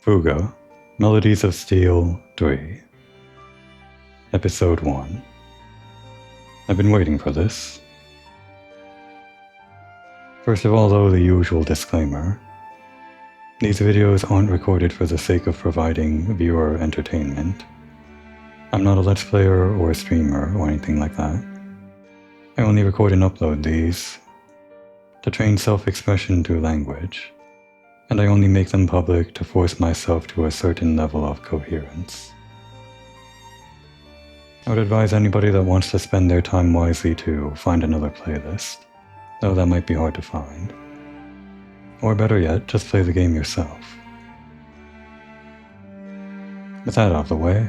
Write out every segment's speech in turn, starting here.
Fuga, Melodies of Steel 3, Episode 1. I've been waiting for this. First of all, though, the usual disclaimer. These videos aren't recorded for the sake of providing viewer entertainment. I'm not a Let's Player or a streamer or anything like that. I only record and upload these to train self-expression through language, and I only make them public to force myself to a certain level of coherence. I would advise anybody that wants to spend their time wisely to find another playlist, though that might be hard to find. Or better yet, just play the game yourself. With that out of the way,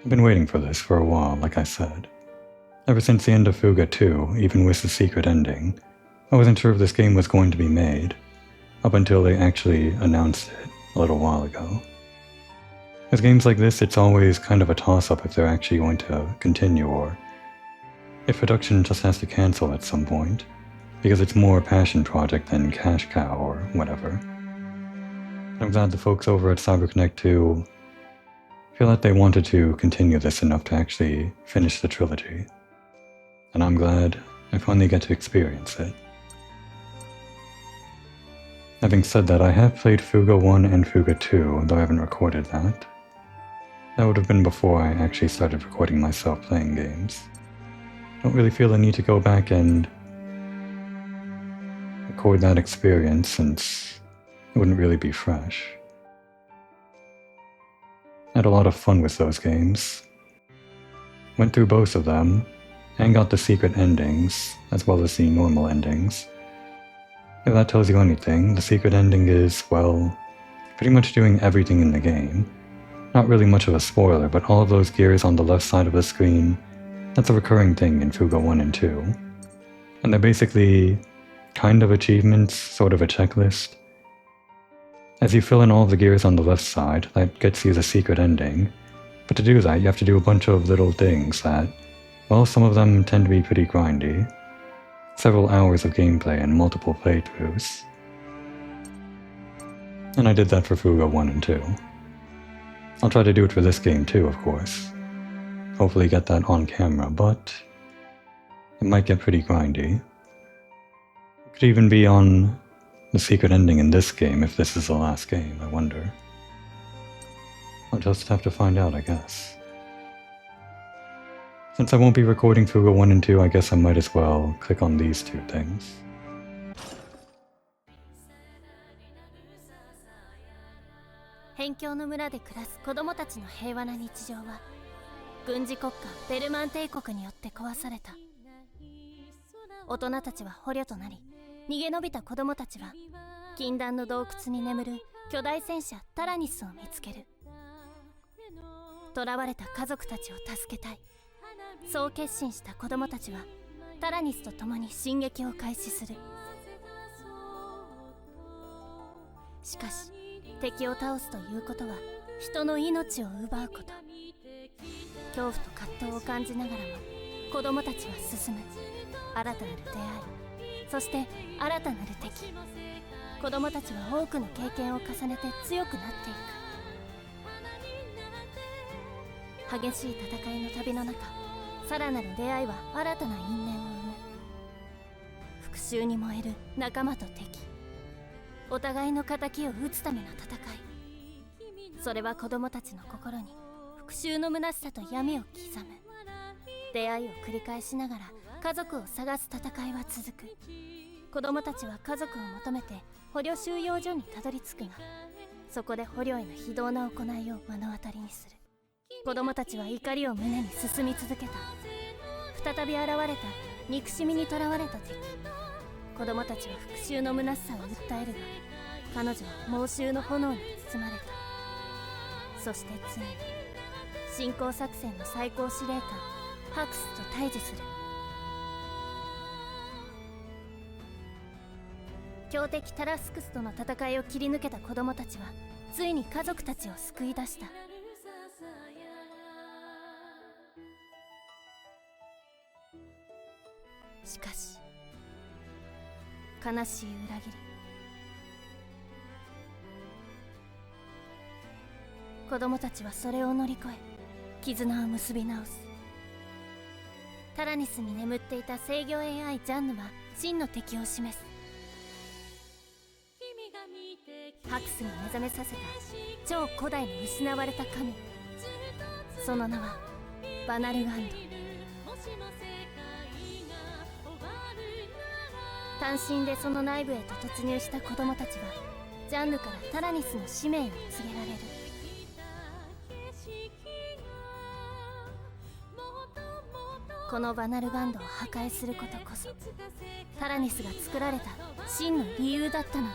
I've been waiting for this for a while, like I said. Ever since the end of Fuga 2, even with the secret ending, I wasn't sure if this game was going to be made, up until they actually announced it a little while ago. With games like this, it's always kind of a toss-up if they're actually going to continue, or if production just has to cancel at some point, because it's more a passion project than cash cow or whatever. I'm glad the folks over at CyberConnect 2 feel that they wanted to continue this enough to actually finish the trilogy. And I'm glad I finally get to experience it. Having said that, I have played Fuga 1 and Fuga 2, though I haven't recorded that. That would have been before I actually started recording myself playing games. Don't really feel the need to go back and record that experience since it wouldn't really be fresh. I had a lot of fun with those games. Went through both of them, and got the secret endings, as well as the normal endings. If that tells you anything, the secret ending is, well, pretty much doing everything in the game. Not really much of a spoiler, but all of those gears on the left side of the screen, that's a recurring thing in Fuga 1 and 2. And they're basically kind of achievements, sort of a checklist. As you fill in all of the gears on the left side, that gets you the secret ending. But to do that, you have to do a bunch of little things that, well, some of them tend to be pretty grindy. Several hours of gameplay and multiple playthroughs. And I did that for Fuga 1 and 2. I'll try to do it for this game too, of course. Hopefully get that on camera, but it might get pretty grindy. It could even be on the secret ending in this game if this is the last game, I wonder. I'll just have to find out, I guess. Since I won't be recording Fuga 1 and 2, I guess I might as well click on these two things.辺境の村で暮らす子供たちの平和な日常は軍事国家ベルマン帝国によって壊された。大人たちは捕虜となり、逃げ延びた子供たちは禁断の洞窟に眠る巨大戦車タラニスを見つける。囚われた家族たちを助けたい。そう決心した子供たちはタラニスと共に進撃を開始する。しかし敵を倒すということは人の命を奪うこと。恐怖と葛藤を感じながらも子供たちは進む。新たなる出会い、そして新たなる敵。子供たちは多くの経験を重ねて強くなっていく。激しい戦いの旅の中、さらなる出会いは新たな因縁を生む。復讐に燃える仲間と敵。お互いの仇を討つための戦い。それは子供たちの心に復讐の虚しさと闇を刻む。出会いを繰り返しながら家族を探す戦いは続く。子供たちは家族を求めて捕虜収容所にたどり着くが、そこで捕虜への非道な行いを目の当たりにする。子供たちは怒りを胸に進み続けた。再び現れた憎しみにとらわれた敵。子供たちは復讐の虚しさを訴えるが、彼女は猛襲の炎に包まれた。そしてついに侵攻作戦の最高司令官ハクスと対峙する。強敵タラスクスとの戦いを切り抜けた子供たちはついに家族たちを救い出した。しかし悲しい裏切り。子供たちはそれを乗り越え絆を結び直す。タラニスに眠っていた制御 AI ジャンヌは真の敵を示す。ハクスが目覚めさせた超古代の失われた神、その名はバナルガンド。単身でその内部へと突入した子供たちはジャンヌからタラニスの使命を告げられる。このバナルガンドを破壊することこそタラニスが作られた真の理由だったのだ。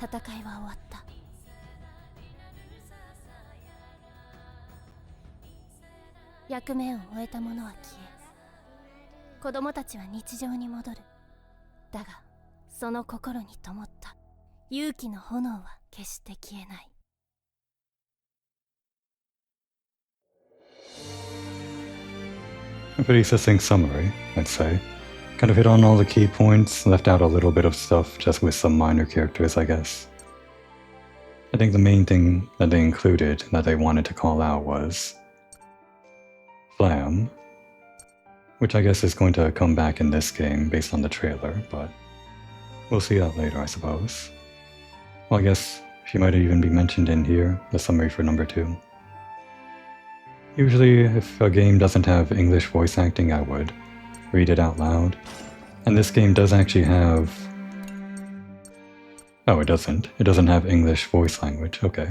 戦いは終わった。役目を終えた者は消え、子供たちは日常に戻る。だがその心に灯った勇気の炎は決して消えない。A pretty succinct summary, I'd say. Kind of hit on all the key points, left out a little bit of stuff just with some minor characters, I guess. I think the main thing that they included that they wanted to call out was Flam, which I guess is going to come back in this game based on the trailer, but we'll see that later, I suppose. Well, I guess she might even be mentioned in here, the summary for number 2. Usually, if a game doesn't have English voice acting, I would read it out loud. And this game does actually have... Oh, it doesn't. It doesn't have English voice language, okay.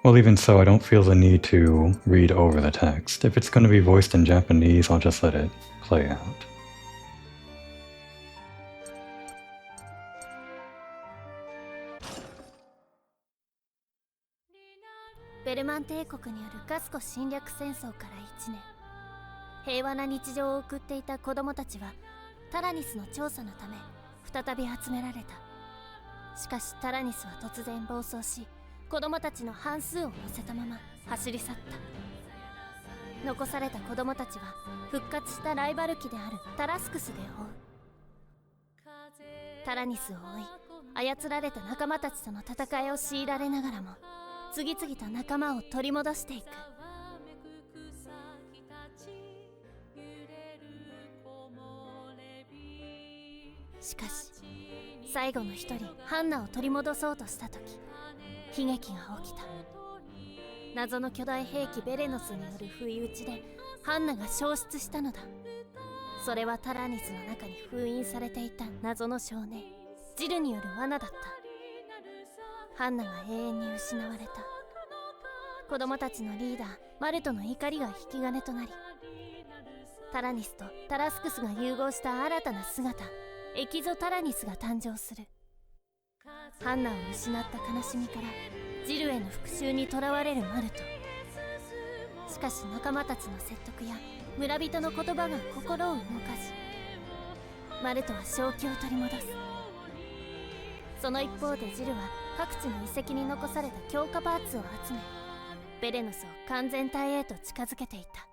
Well, even so, I don't feel the need to read over the text. If it's going to be voiced in Japanese, I'll just let it play out. ベルマン帝国によるガスコ侵略戦争から1年、平和な日常を送っていた子供たちはタラニスの調査のため再び集められた。しかしタラニスは突然暴走し、子供たちの半数を乗せたまま走り去った。残された子供たちは復活したライバル機であるタラスクスで追う。タラニスを追い操られた仲間たちとの戦いを強いられながらも次々と仲間を取り戻していく。しかし最後の一人ハンナを取り戻そうとした時、悲劇が起きた。謎の巨大兵器ベレノスによる不意打ちでハンナが消失したのだ。それはタラニスの中に封印されていた謎の少年ジルによる罠だった。ハンナが永遠に失われた。子供たちのリーダーマルトの怒りが引き金となり、タラニスとタラスクスが融合した新たな姿、エキゾタラニスが誕生する。ハンナを失った悲しみからジルへの復讐にとらわれるマルト。しかし仲間たちの説得や村人の言葉が心を動かし、マルトは正気を取り戻す。その一方でジルは各地の遺跡に残された強化パーツを集め、ベレノスを完全体へと近づけていた。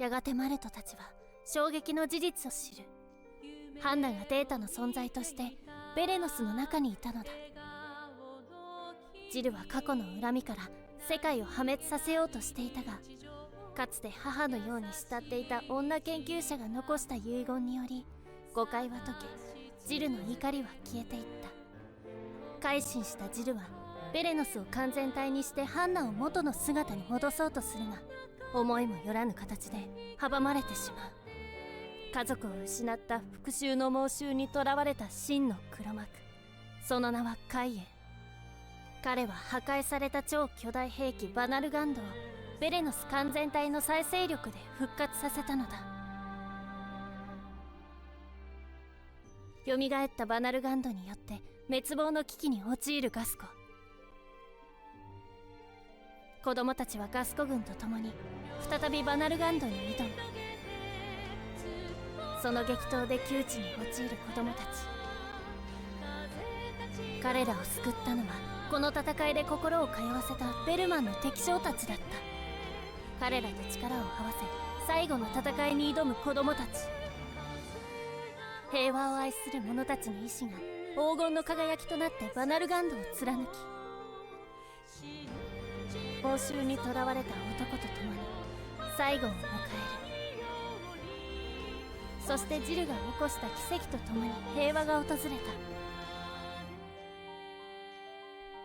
やがてマルトたちは衝撃の事実を知る。ハンナがデータの存在としてベレノスの中にいたのだ。ジルは過去の恨みから世界を破滅させようとしていたが、かつて母のように慕っていた女研究者が残した遺言により誤解は解け、ジルの怒りは消えていった。改心したジルはベレノスを完全体にしてハンナを元の姿に戻そうとするが、思いもよらぬ形で阻まれてしまう。家族を失った復讐の妄執にとらわれた真の黒幕、その名はカイエン。彼は破壊された超巨大兵器バナルガンドをベレノス完全体の再生力で復活させたのだ。蘇ったバナルガンドによって滅亡の危機に陥るガスコ。子供たちはガスコ軍と共に再びバナルガンドに挑む。その激闘で窮地に陥る子供たち。彼らを救ったのはこの戦いで心を通わせたベルマンの敵将たちだった。彼らと力を合わせ最後の戦いに挑む子供たち。平和を愛する者たちの意志が黄金の輝きとなってバナルガンドを貫き、報酬にとらわれた男と共に最後を迎える。そしてジルが起こした奇跡と共に平和が訪れた。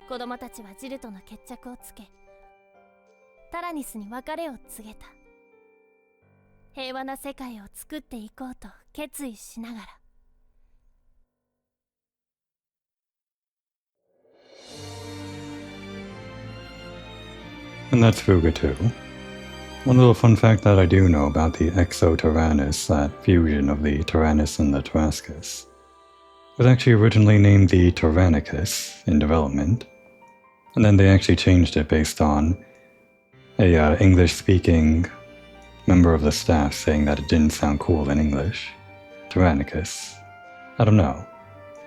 子供たちはジルとの決着をつけ、タラニスに別れを告げた。平和な世界を作っていこうと決意しながら。And that's Fuga too. One little fun fact that I do know about the Exo-Tyrannus, that fusion of the Tyrannus and the Tarascus, was actually originally named the Tyrannicus in development, and then they actually changed it based on a English-speaking member of the staff saying that it didn't sound cool in English. Tyrannicus. I don't know.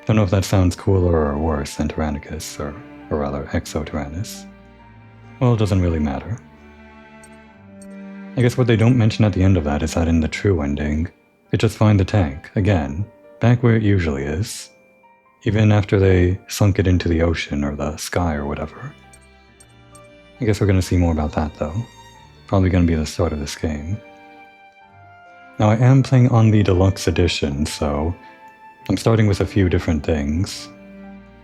Don't know if that sounds cooler or worse than Tyrannicus, or rather Exo-Tyrannus. Well, it doesn't really matter. I guess what they don't mention at the end of that is that in the true ending, they just find the tank, again, back where it usually is, even after they sunk it into the ocean or the sky or whatever. I guess we're gonna see more about that though. Probably gonna be the start of this game. Now I am playing on the deluxe edition, so I'm starting with a few different things.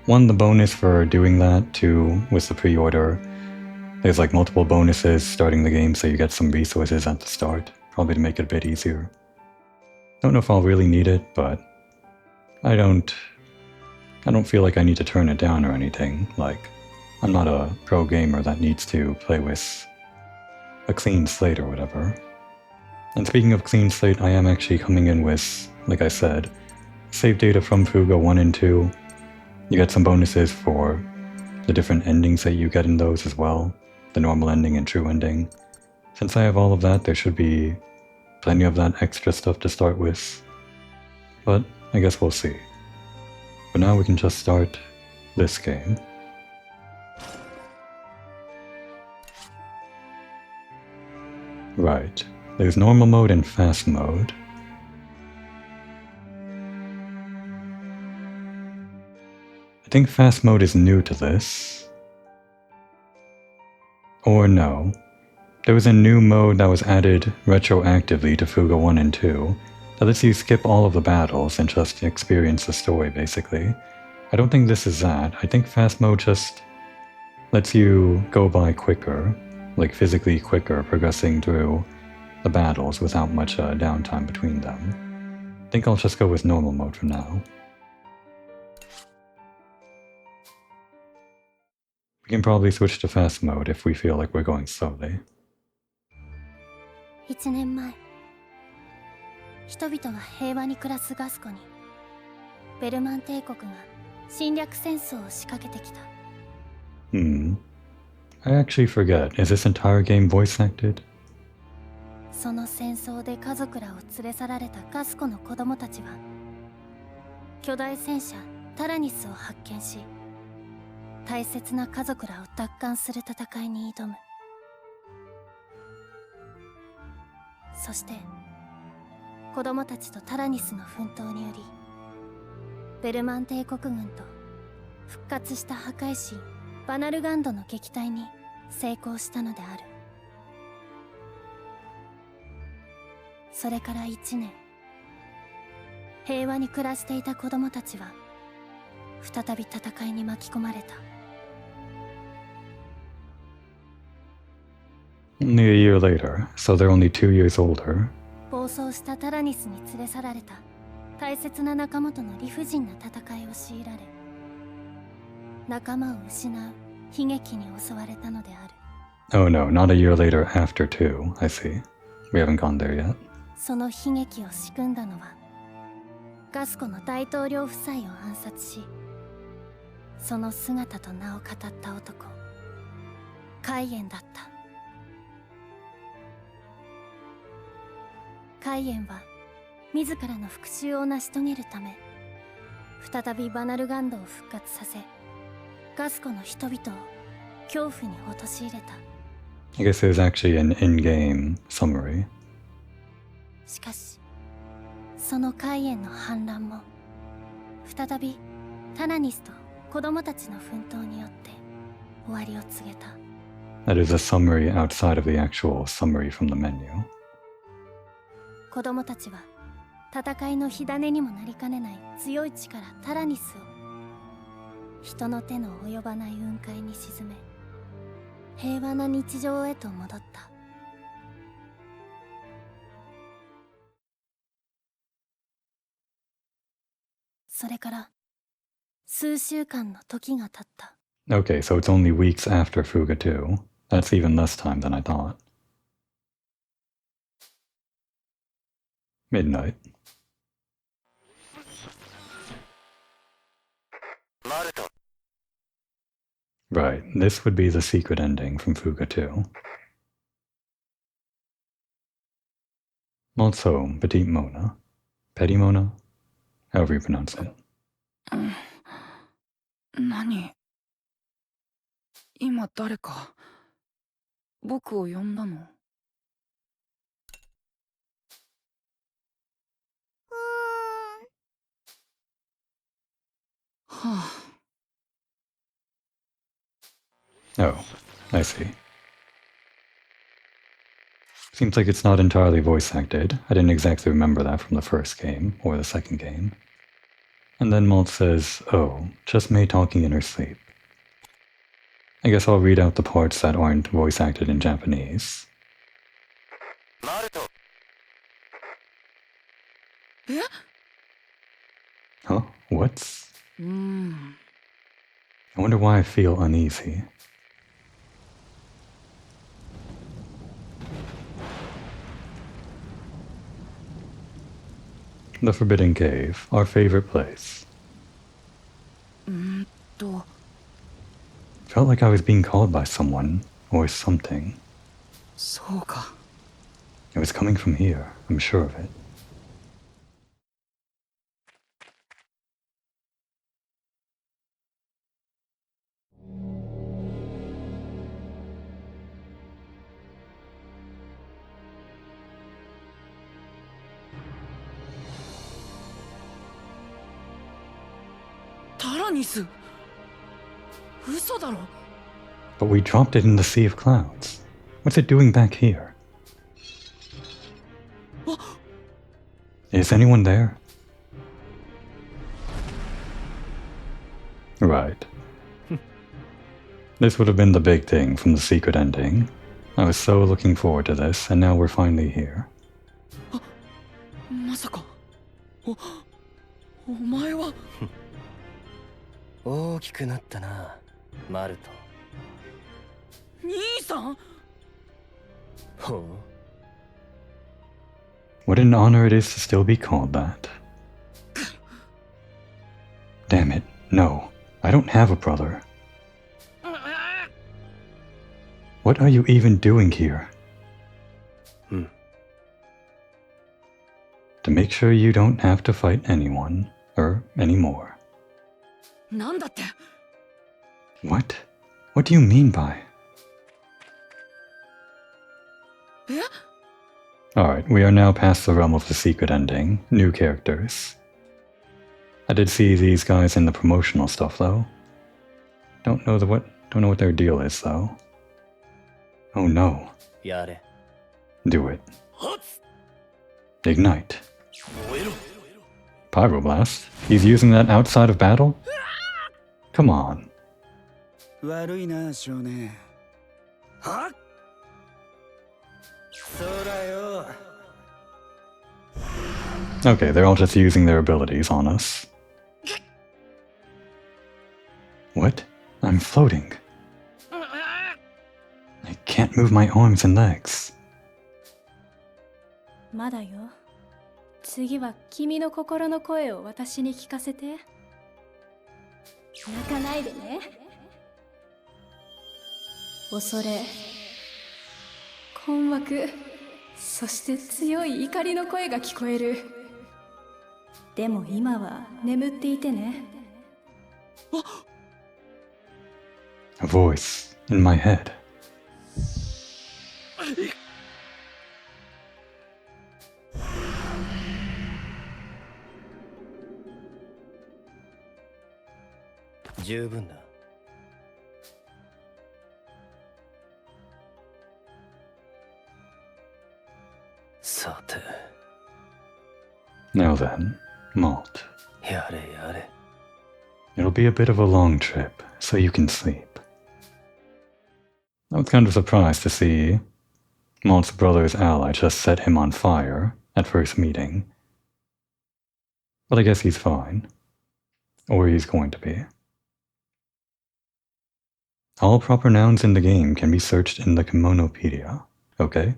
One, the bonus for doing that, two, with the pre-order. There's like multiple bonuses starting the game, so you get some resources at the start, probably to make it a bit easier. Don't know if I'll really need it, but I don't feel like I need to turn it down or anything. Like, I'm not a pro gamer that needs to play with a clean slate or whatever. And speaking of clean slate, I am actually coming in with, like I said, save data from Fuga 1 and 2. You get some bonuses for the different endings that you get in those as well. The normal ending and true ending. Since I have all of that, there should be plenty of that extra stuff to start with. But I guess we'll see. For now we can just start this game. Right, there's normal mode and fast mode. I think fast mode is new to this. Or no, there was a new mode that was added retroactively to Fuga 1 and 2 that lets you skip all of the battles and just experience the story basically. I don't think this is that. I think fast mode just lets you go by quicker, like physically quicker, progressing through the battles without much downtime between them. I think I'll just go with normal mode for now. We can probably switch to fast mode if we feel like we're going slowly. 1年前、人々は平和に暮らすガスコに、ベルマン帝国が侵略戦争を仕掛けてきた。I actually forget, is this entire game voice acted? その戦争で家族らを連れ去られたガスコの子供たちは、巨大戦車タラニスを発見し、大切な家族らを奪還する戦いに挑む。そして子供たちとタラニスの奮闘により、ベルマン帝国軍と復活した破壊神バナルガンドの撃退に成功したのである。それから1年、平和に暮らしていた子供たちは再び戦いに巻き込まれた。Only a year later, so they're only 2 years older. 暴走したタラニスに連れ去られた大切な仲間との理不尽な戦いを強いられ、仲間を失う悲劇に襲われたのである。Oh no, not a year later after 2, I see. We haven't gone there yet. その悲劇を仕組んだのは、ガスコの大統領夫妻を暗殺し、その姿と名を語った男、カイエンだった。カイエンは自らの復讐を成し遂げるため、再びバナルガンドを復活させ、ガスコの人々を恐怖に陥れた。I guess there's actually an in-game summary. しかし、その海縁の反乱も再びタナニスと子供たちの奮闘によって終わりを告げた。 That is a summary outside of the actual summary from the menu. 子供たちは戦いの火種にもなりかねない強い力タラニスを人の手の及ばない雲海に沈め、平和な日常へと戻った。それから数週間の時が経った。 Okay, so it's only weeks after Fuga 2. That's even less time than I thought. Midnight. Right, this would be the secret ending from Fuga 2. Also, Petite Mona. Petty Mona? However you pronounce it. 何？今誰か僕を呼んだの？はあ。 Oh, I see. Seems like it's not entirely voice acted. I didn't exactly remember that from the first game, or the second game. And then Malt says, oh, just May talking in her sleep. I guess I'll read out the parts that aren't voice acted in Japanese. Huh? What's... I wonder why I feel uneasy. The Forbidden Cave, our favorite place. Felt like I was being called by someone, or something. そうか。 It was coming from here, I'm sure of it. Taranis? 嘘だろ? But we dropped it in the Sea of Clouds. What's it doing back here? Is anyone there? Right. This would have been the big thing from the secret ending. I was so looking forward to this, and now we're finally here. まさか。お前は。大きくなったな、マルト。兄さん。ほう。 What an honor it is to still be called that. Damn it, no. I don't have a brother. What are you even doing here? To make sure you don't have to fight anyone, or anymore. なんだって? What? What do you mean by? Alright, we are now past the realm of the secret ending. New characters. I did see these guys in the promotional stuff though. Don't know what their deal is though. Oh no. やれ。 Do it. Ignite. Pyroblast? He's using that outside of battle? Come on. 悪いな、少年。は？そうだよ。 Okay, they're all just using their abilities on us. What? I'm floating. I can't move my arms and legs. まだよ。次は君の心の声を私に聞かせて。泣かないでね。恐れ、困惑、そして強い怒りの声が聞こえる。でも今は眠っていてね。A voice in my head. 十分だ。さて、 Now then, Malt. やれやれ。 It'll be a bit of a long trip, so you can sleep. I was kind of surprised to see Malt's brother's ally just set him on fire at first meeting. But I guess he's fine. Or he's going to be. All proper nouns in the game can be searched in the Kimonopedia. Okay,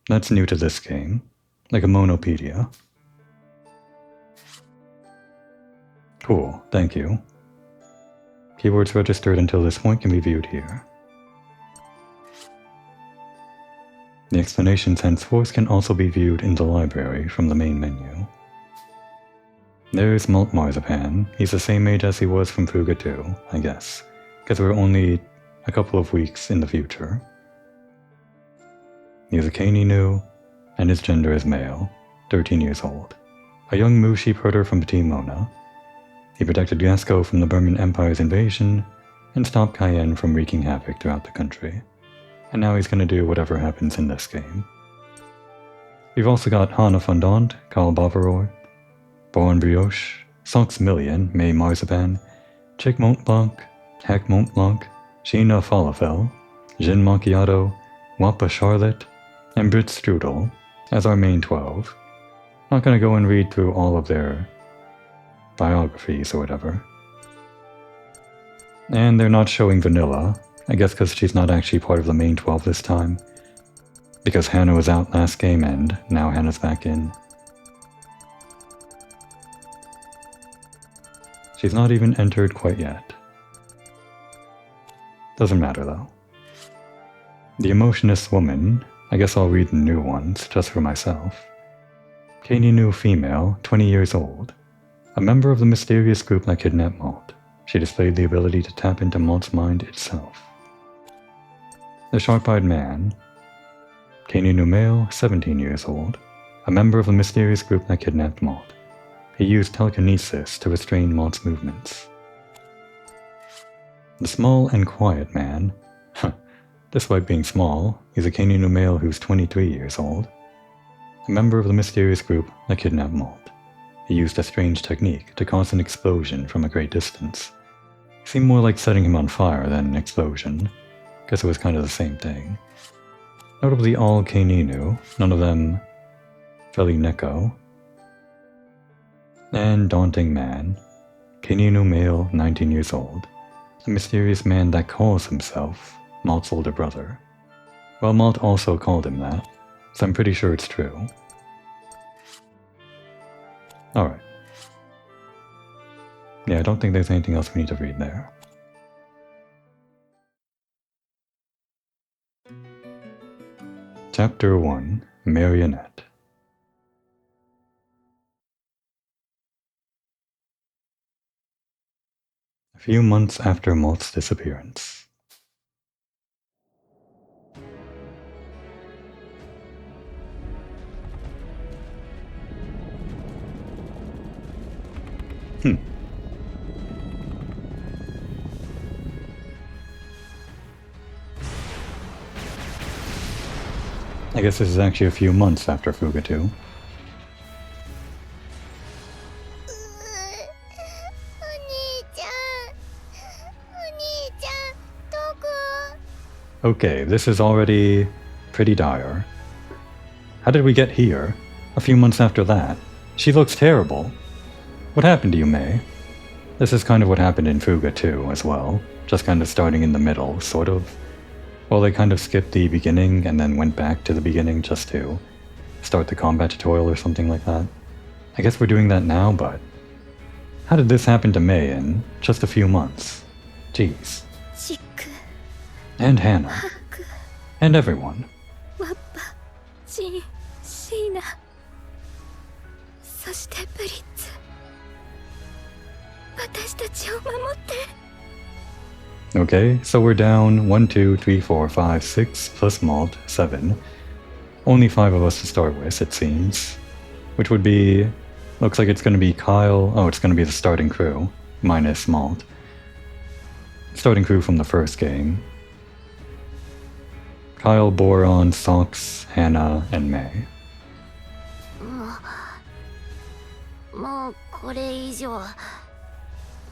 that's new to this game. The Kimonopedia. Cool, thank you. Keywords registered until this point can be viewed here. The explanations henceforth can also be viewed in the library from the main menu. There's Malt Marzipan. He's the same age as he was from Fuga 2, I guess, because we're only a couple of weeks in the future. He's a Kaininu, and his gender is male, 13 years old. A young moo sheep herder from Team Mona. He protected Yasko from the Burman Empire's invasion, and stopped Cayenne from wreaking havoc throughout the country. And now he's gonna do whatever happens in this game. We've also got Hana Fondant, Carl Bavaroy, Born Brioche, Sox Million, May Marzipan, Chick Mont Blanc, Hack Mont Blanc, Sheena Falafel, Jin Macchiato, Wappa Charlotte, and Brit Strudel as our main 12. Not gonna go and read through all of their biographies or whatever. And they're not showing Vanilla, I guess because she's not actually part of the main 12 this time. Because Hannah was out last game and now Hannah's back in. She's not even entered quite yet. Doesn't matter though. The Emotionist Woman, I guess I'll read the new ones just for myself. Kaininu female, 20 years old. A member of the mysterious group that kidnapped Malt. She displayed the ability to tap into Malt's mind itself. The Sharp-Eyed Man. Kaininu male, 17 years old. A member of the mysterious group that kidnapped Malt. He used telekinesis to restrain Malt's movements. The Small and Quiet Man. Despite being small, he's a Kaininu male who's 23 years old. A member of the mysterious group that kidnapped Malt. He used a strange technique to cause an explosion from a great distance. It seemed more like setting him on fire than an explosion. Guess it was kind of the same thing. Notably all Kaininu, none of them Feli Neko. And Daunting Man, Kaininu male, 19 years old. A mysterious man that calls himself Malt's older brother. Well, Malt also called him that, so I'm pretty sure it's true. Alright. Yeah, I don't think there's anything else we need to read there. Chapter 1, Marionette. A few months after Malt's disappearance. I guess this is actually a few months after Fuga 2. Okay, this is already pretty dire. How did we get here? A few months after that. She looks terrible. What happened to you, May? This is kind of what happened in Fuga 2 as well. Just kind of starting in the middle, sort of. Well, they kind of skipped the beginning and then went back to the beginning just to start the combat tutorial or something like that. I guess we're doing that now, but how did this happen to May in just a few months? Jeez. And Hannah. And everyone. Okay, so we're down 1, 2, 3, 4, 5, 6 plus Malt, 7. Only 5 of us to start with, it seems. Which would be... looks like it's going to be Kyle... oh, it's going to be the starting crew, minus Malt. Starting crew from the first game. Kyle, Boron, Sox, Hannah, and May. もうこれ以上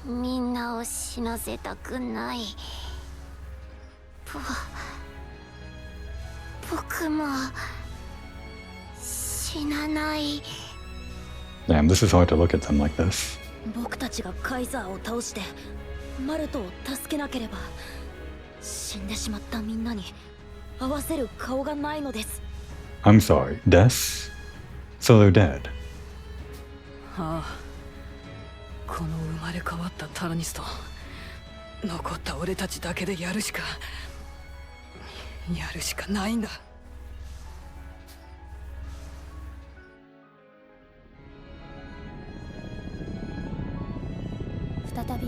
みんなを死なせたくない。僕も死なない。 Damn, this is hard to look at them like this. 僕たちがカイザーを倒してマルトを助けなければ死んでしまったみんなに合わせる顔がないのです。 I'm sorry, Des? So they're dead. ああ、この生まれ変わったタラニスと残った俺たちだけでやるしかないんだ。再び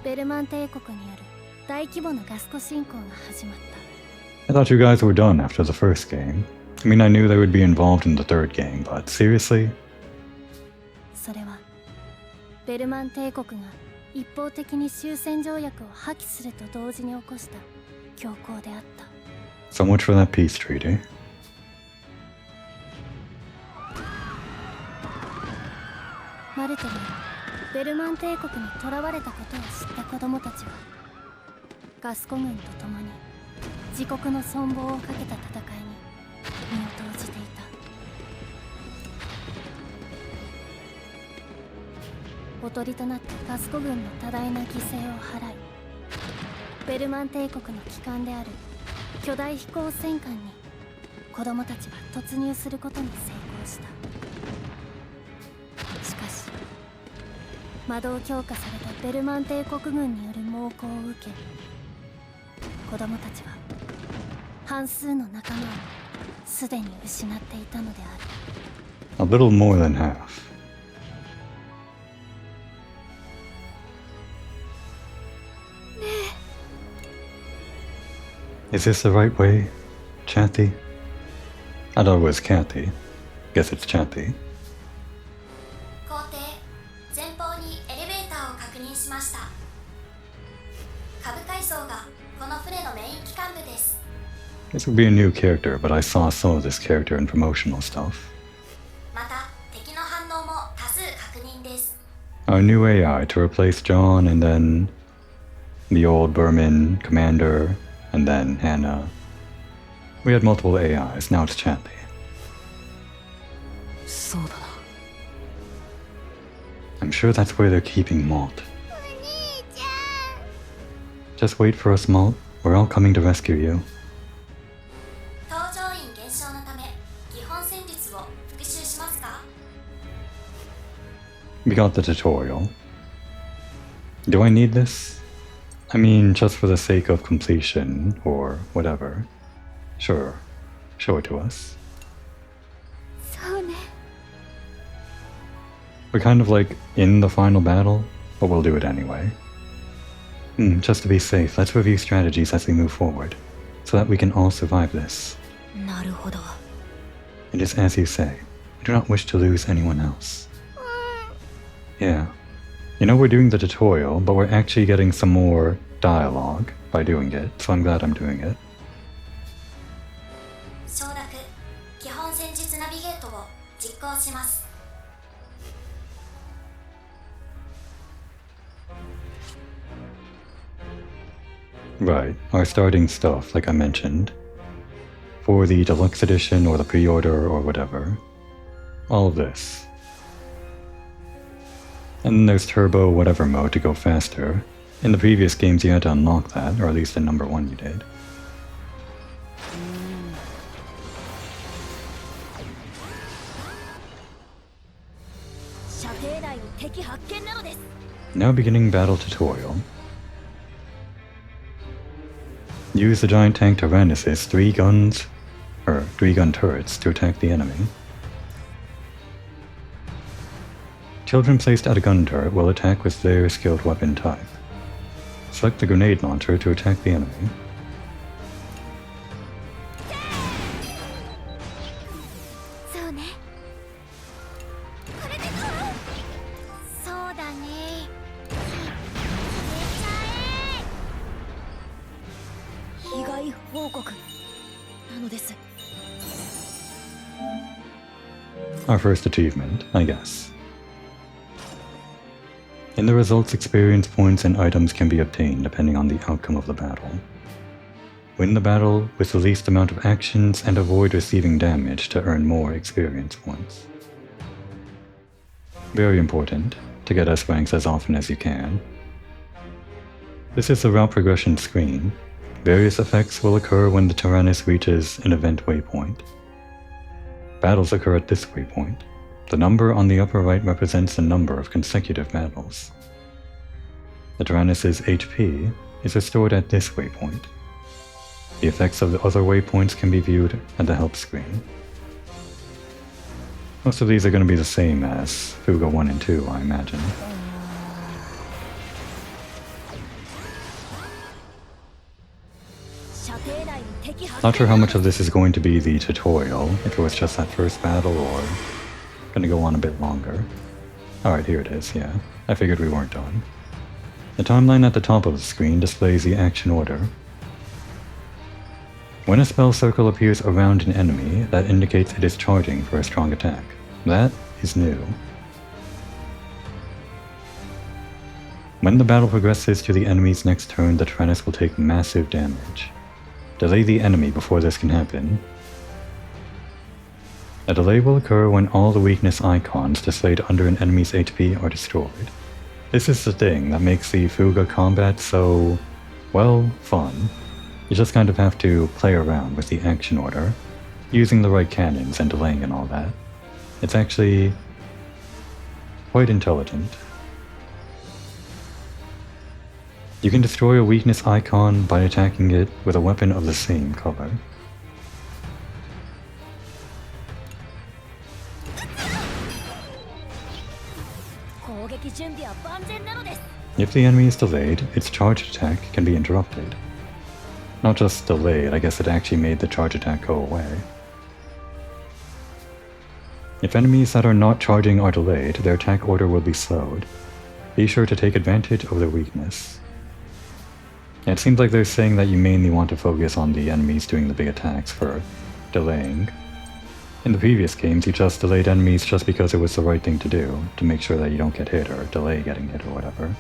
ベルマン帝国による大規模なガス湖侵攻が始まった。 I thought you guys were done after the first game. I mean, I knew they would be involved in the third game, but seriously? それはベルマン帝国が一方的に終戦条約を破棄すると同時に起こした強行であった。 So much for that peace treaty. マルテにベルマン帝国に囚われたことを知った子供たちはガスコ軍と共に自国の存亡をかけた戦いに身を投じていた。おとりとなったガスコ軍の多大な犠牲を払い、ベルマン帝国の旗艦である巨大飛行戦艦に子供たちが突入することに成功した。しかし魔導強化されたベルマン帝国軍による猛攻を受け、子供たちは半数の仲間をすでに失っていたのである。 A little more than half. Is this the right way, Chatty? I thought it was Cathy. Guess it's Chatty. 皇帝、前方にエレベーターを確認しました。下部階層がこの船のメイン機関部です。 This would be a new character, but I saw some of this character in promotional stuff. また、敵の反応も多数確認です。 Our new AI to replace John and then the old Burman commander and then Hannah. We had multiple AIs, now it's Chatty. そうだな。 I'm sure that's where they're keeping Malt. Just wait for us, Malt. We're all coming to rescue you. 搭乗員減少のため、基本戦術を復習しますか？ We got the tutorial. Do I need this? I mean, just for the sake of completion, or whatever. Sure. Show it to us. そうね。 We're kind of like in the final battle, but we'll do it anyway. Just to be safe, let's review strategies as we move forward, so that we can all survive this. なるほど。 It is as you say. I do not wish to lose anyone else. Yeah. You know, we're doing the tutorial, but we're actually getting some more dialogue by doing it, so I'm glad I'm doing it. 承諾、基本戦術ナビゲートを実行します。 Right, our starting stuff, like I mentioned. For the deluxe edition or the pre-order or whatever. All of this. And then there's turbo whatever mode to go faster. In the previous games you had to unlock that, or at least in number 1 you did. Now beginning battle tutorial. Use the giant tank Tyrannosaurus 3 gun turrets to attack the enemy. Children placed at a gun turret will attack with their skilled weapon type. Select the grenade launcher to attack the enemy. Our first achievement, I guess. In the results, experience points and items can be obtained depending on the outcome of the battle. Win the battle with the least amount of actions and avoid receiving damage to earn more experience points. Very important to get S ranks as often as you can. This is the route progression screen. Various effects will occur when the Tyrannus reaches an event waypoint. Battles occur at this waypoint. The number on the upper right represents the number of consecutive battles. The Tyrannus' HP is restored at this waypoint. The effects of the other waypoints can be viewed at the help screen. Most of these are going to be the same as Fuga 1 and 2, I imagine. Not sure how much of this is going to be the tutorial, if it was just that first battle or gonna go on a bit longer. Alright, here it is, yeah. I figured we weren't done. The timeline at the top of the screen displays the action order. When a spell circle appears around an enemy, that indicates it is charging for a strong attack. That is new. When the battle progresses to the enemy's next turn, the Tyrannus will take massive damage. Delay the enemy before this can happen. A delay will occur when all the weakness icons displayed under an enemy's HP are destroyed. This is the thing that makes the Fuga combat so, well, fun. You just kind of have to play around with the action order, using the right cannons and delaying and all that. It's actually quite intelligent. You can destroy a weakness icon by attacking it with a weapon of the same color. If the enemy is delayed, its charge attack can be interrupted. Not just delayed, I guess it actually made the charge attack go away. If enemies that are not charging are delayed, their attack order will be slowed. Be sure to take advantage of their weakness. It seems like they're saying that you mainly want to focus on the enemies doing the big attacks for delaying. In the previous games, you just delayed enemies just because it was the right thing to do, to make sure that you don't get hit or delay getting hit or whatever.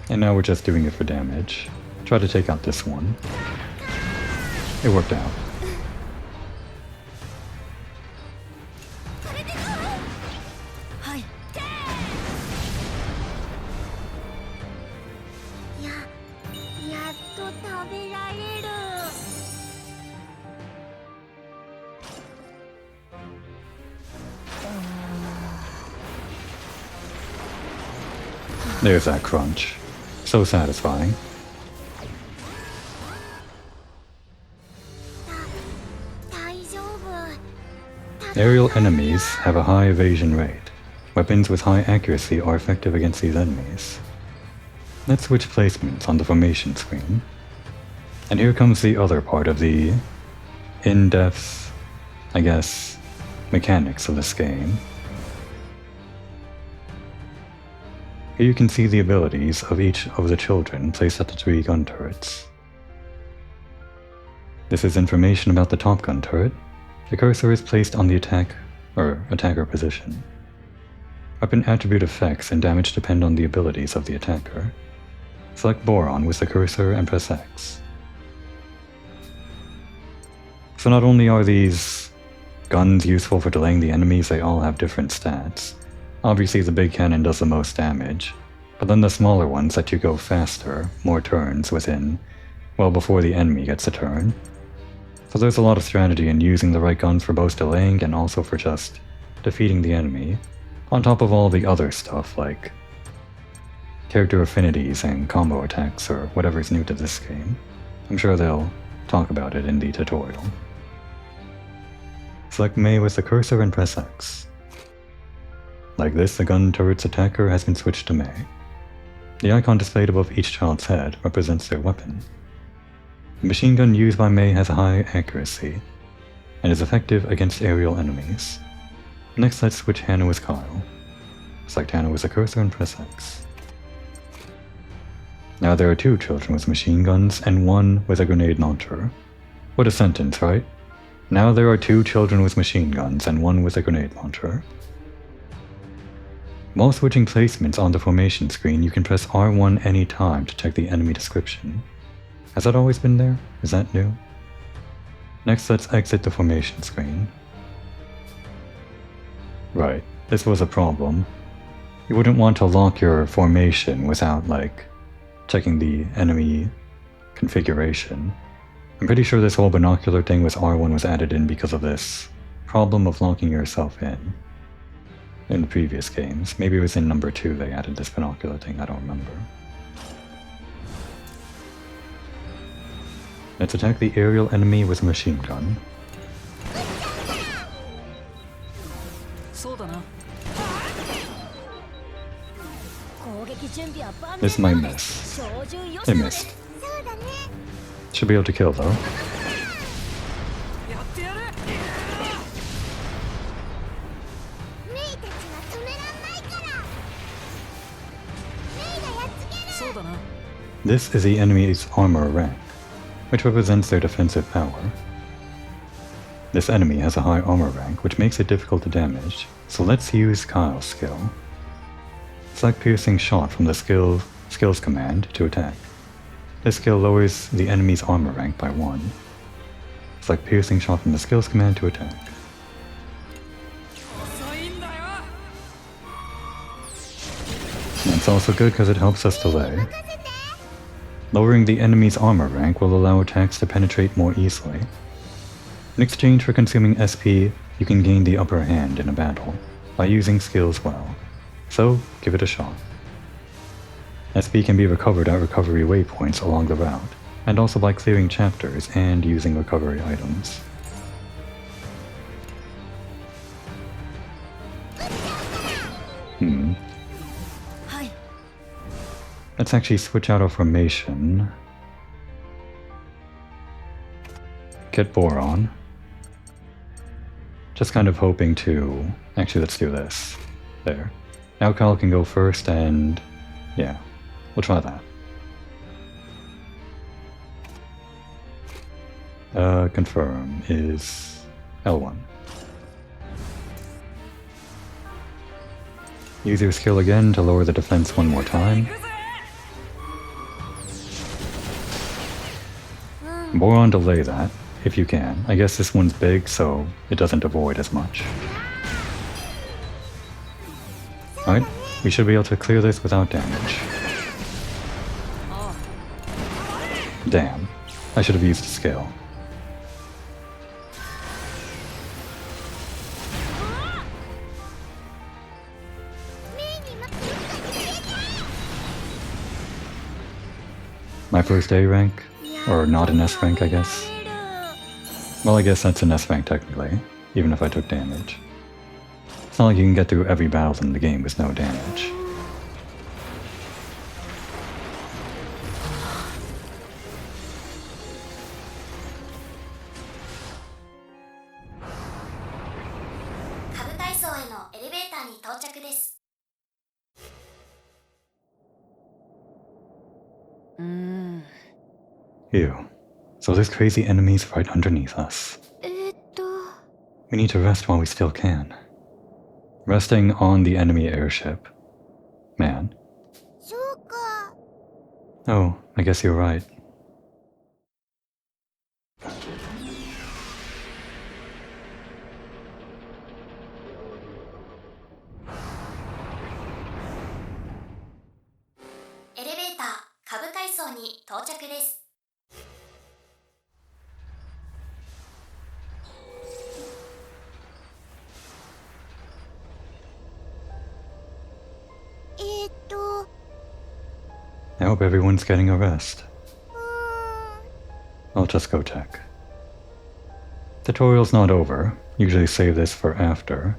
And now we're just doing it for damage. Try to take out this one. It worked out. There's that crunch. So satisfying. Aerial enemies have a high evasion rate. Weapons with high accuracy are effective against these enemies. Let's switch placements on the formation screen. And here comes the other part of the in-depth, I guess, mechanics of this game. Here you can see the abilities of each of the children placed at the 3 gun turrets. This is information about the top gun turret. The cursor is placed on the attacker position. Weapon attribute effects and damage depend on the abilities of the attacker. Select Boron with the cursor and press X. So not only are these guns useful for delaying the enemies, they all have different stats. Obviously the big cannon does the most damage, but then the smaller ones let you go faster, more turns within, well before the enemy gets a turn. So there's a lot of strategy in using the right guns for both delaying and also for just defeating the enemy, on top of all the other stuff like character affinities and combo attacks or whatever's new to this game. I'm sure they'll talk about it in the tutorial. Select Mei with the cursor and press X. Like this, the gun turret's attacker has been switched to Mei. The icon displayed above each child's head represents their weapon. The machine gun used by Mei has a high accuracy, and is effective against aerial enemies. Next, let's switch Hannah with Kyle. Select Hannah with the cursor and press X. Now there are 2 children with machine guns and 1 with a grenade launcher. What a sentence, right? Now there are 2 children with machine guns and 1 with a grenade launcher. While switching placements on the formation screen, you can press R1 any time to check the enemy description. Has that always been there? Is that new? Next, let's exit the formation screen. Right, this was a problem. You wouldn't want to lock your formation without, like, checking the enemy configuration. I'm pretty sure this whole binocular thing with R1 was added in because of this problem of locking yourself in the previous games. Maybe it was in number 2 they added this binocular thing, I don't remember. Let's attack the aerial enemy with a machine gun. This might miss. It missed. Should be able to kill though. This is the enemy's armor rank, which represents their defensive power. This enemy has a high armor rank, which makes it difficult to damage, so let's use Kyle's skill. Select Piercing Shot from the skills command to attack. This skill lowers the enemy's armor rank by 1. Select Piercing Shot from the skills command to attack. That's also good because it helps us delay. Lowering the enemy's armor rank will allow attacks to penetrate more easily. In exchange for consuming SP, you can gain the upper hand in a battle by using skills well. So, give it a shot. SP can be recovered at recovery waypoints along the route, and also by clearing chapters and using recovery items. Let's actually switch out our formation. Get Boron. Just kind of hoping to... Actually, let's do this. There. Now Kyle can go first and... yeah, we'll try that. Confirm is L1. Use your skill again to lower the defense one more time. Boron delay that, if you can. I guess this one's big, so it doesn't avoid as much. Alright, we should be able to clear this without damage. Damn, I should have used a skill. My first A rank? Or not an S rank, I guess. Well, I guess that's an S rank technically, even if I took damage. It's not like you can get through every battle in the game with no damage. Ew. So this crazy enemy's right underneath us. We need to rest while we still can. Resting on the enemy airship. Man. Oh, I guess you're right. I hope everyone's getting a rest. I'll just go check. Tutorial's not over. Usually save this for after.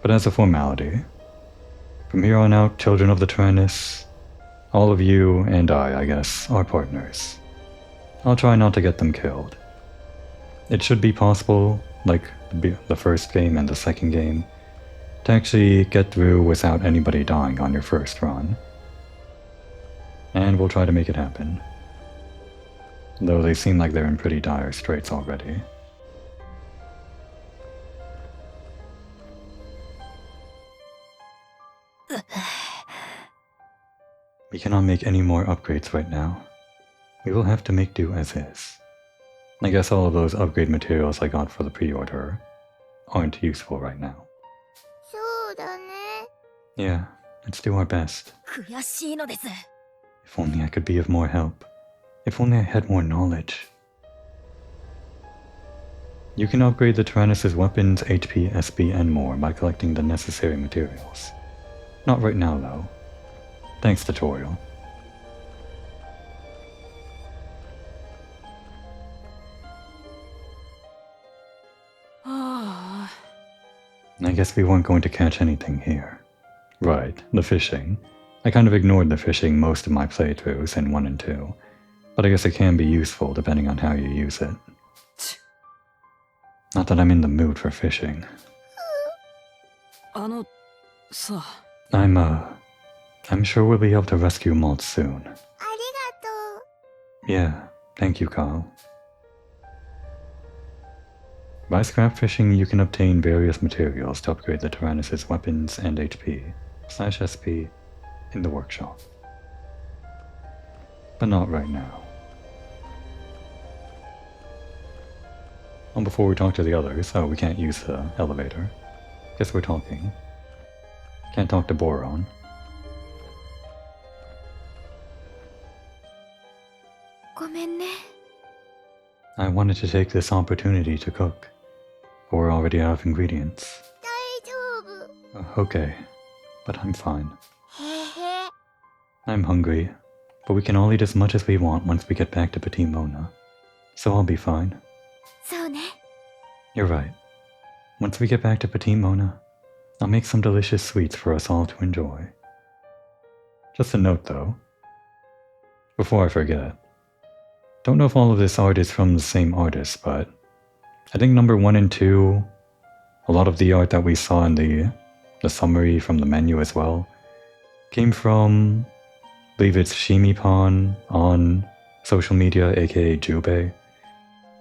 But as a formality, from here on out, Children of the Tyrannus, all of you and I guess, are partners. I'll try not to get them killed. It should be possible, like the first game and the second game, to actually get through without anybody dying on your first run. and we'll try to make it happen. Though they seem like they're in pretty dire straits already. We cannot make any more upgrades right now. We will have to make do as is. I guess all of those upgrade materials I got for the pre-order aren't useful right now. そうだね。 Yeah, let's do our best. 悔しいのです。 If only I could be of more help. If only I had more knowledge. You can upgrade the Tyrannus' weapons, HP, SP, and more by collecting the necessary materials. Not right now, though. Thanks, tutorial. I guess we weren't going to catch anything here. Right, the fishing. I kind of ignored the fishing most of my playthroughs in 1 and 2, but I guess it can be useful depending on how you use it. Not that I'm in the mood for fishing. I'm sure we'll be able to rescue Malt soon. ありがとう。 Yeah, thank you, Carl. By scrap fishing, you can obtain various materials to upgrade the Tyrannus' weapons and HP/SP in the workshop. But not right now. Before we talk to the others, we can't use the elevator. Guess we're talking. Can't talk to Boron. ごめんね。 I wanted to take this opportunity to cook. But we're already out of ingredients. 大丈夫。 Okay, but I'm fine. へへ。 I'm hungry, but we can all eat as much as we want once we get back to Petit Mona. So I'll be fine. そうね。 You're right. Once we get back to Petit Mona, I'll make some delicious sweets for us all to enjoy. Just a note though, before I forget. Don't know if all of this art is from the same artist, but I think number 1 and 2, a lot of the art that we saw in the summary from the menu as well, came from, I believe it's Shimipan on social media, aka Jubei.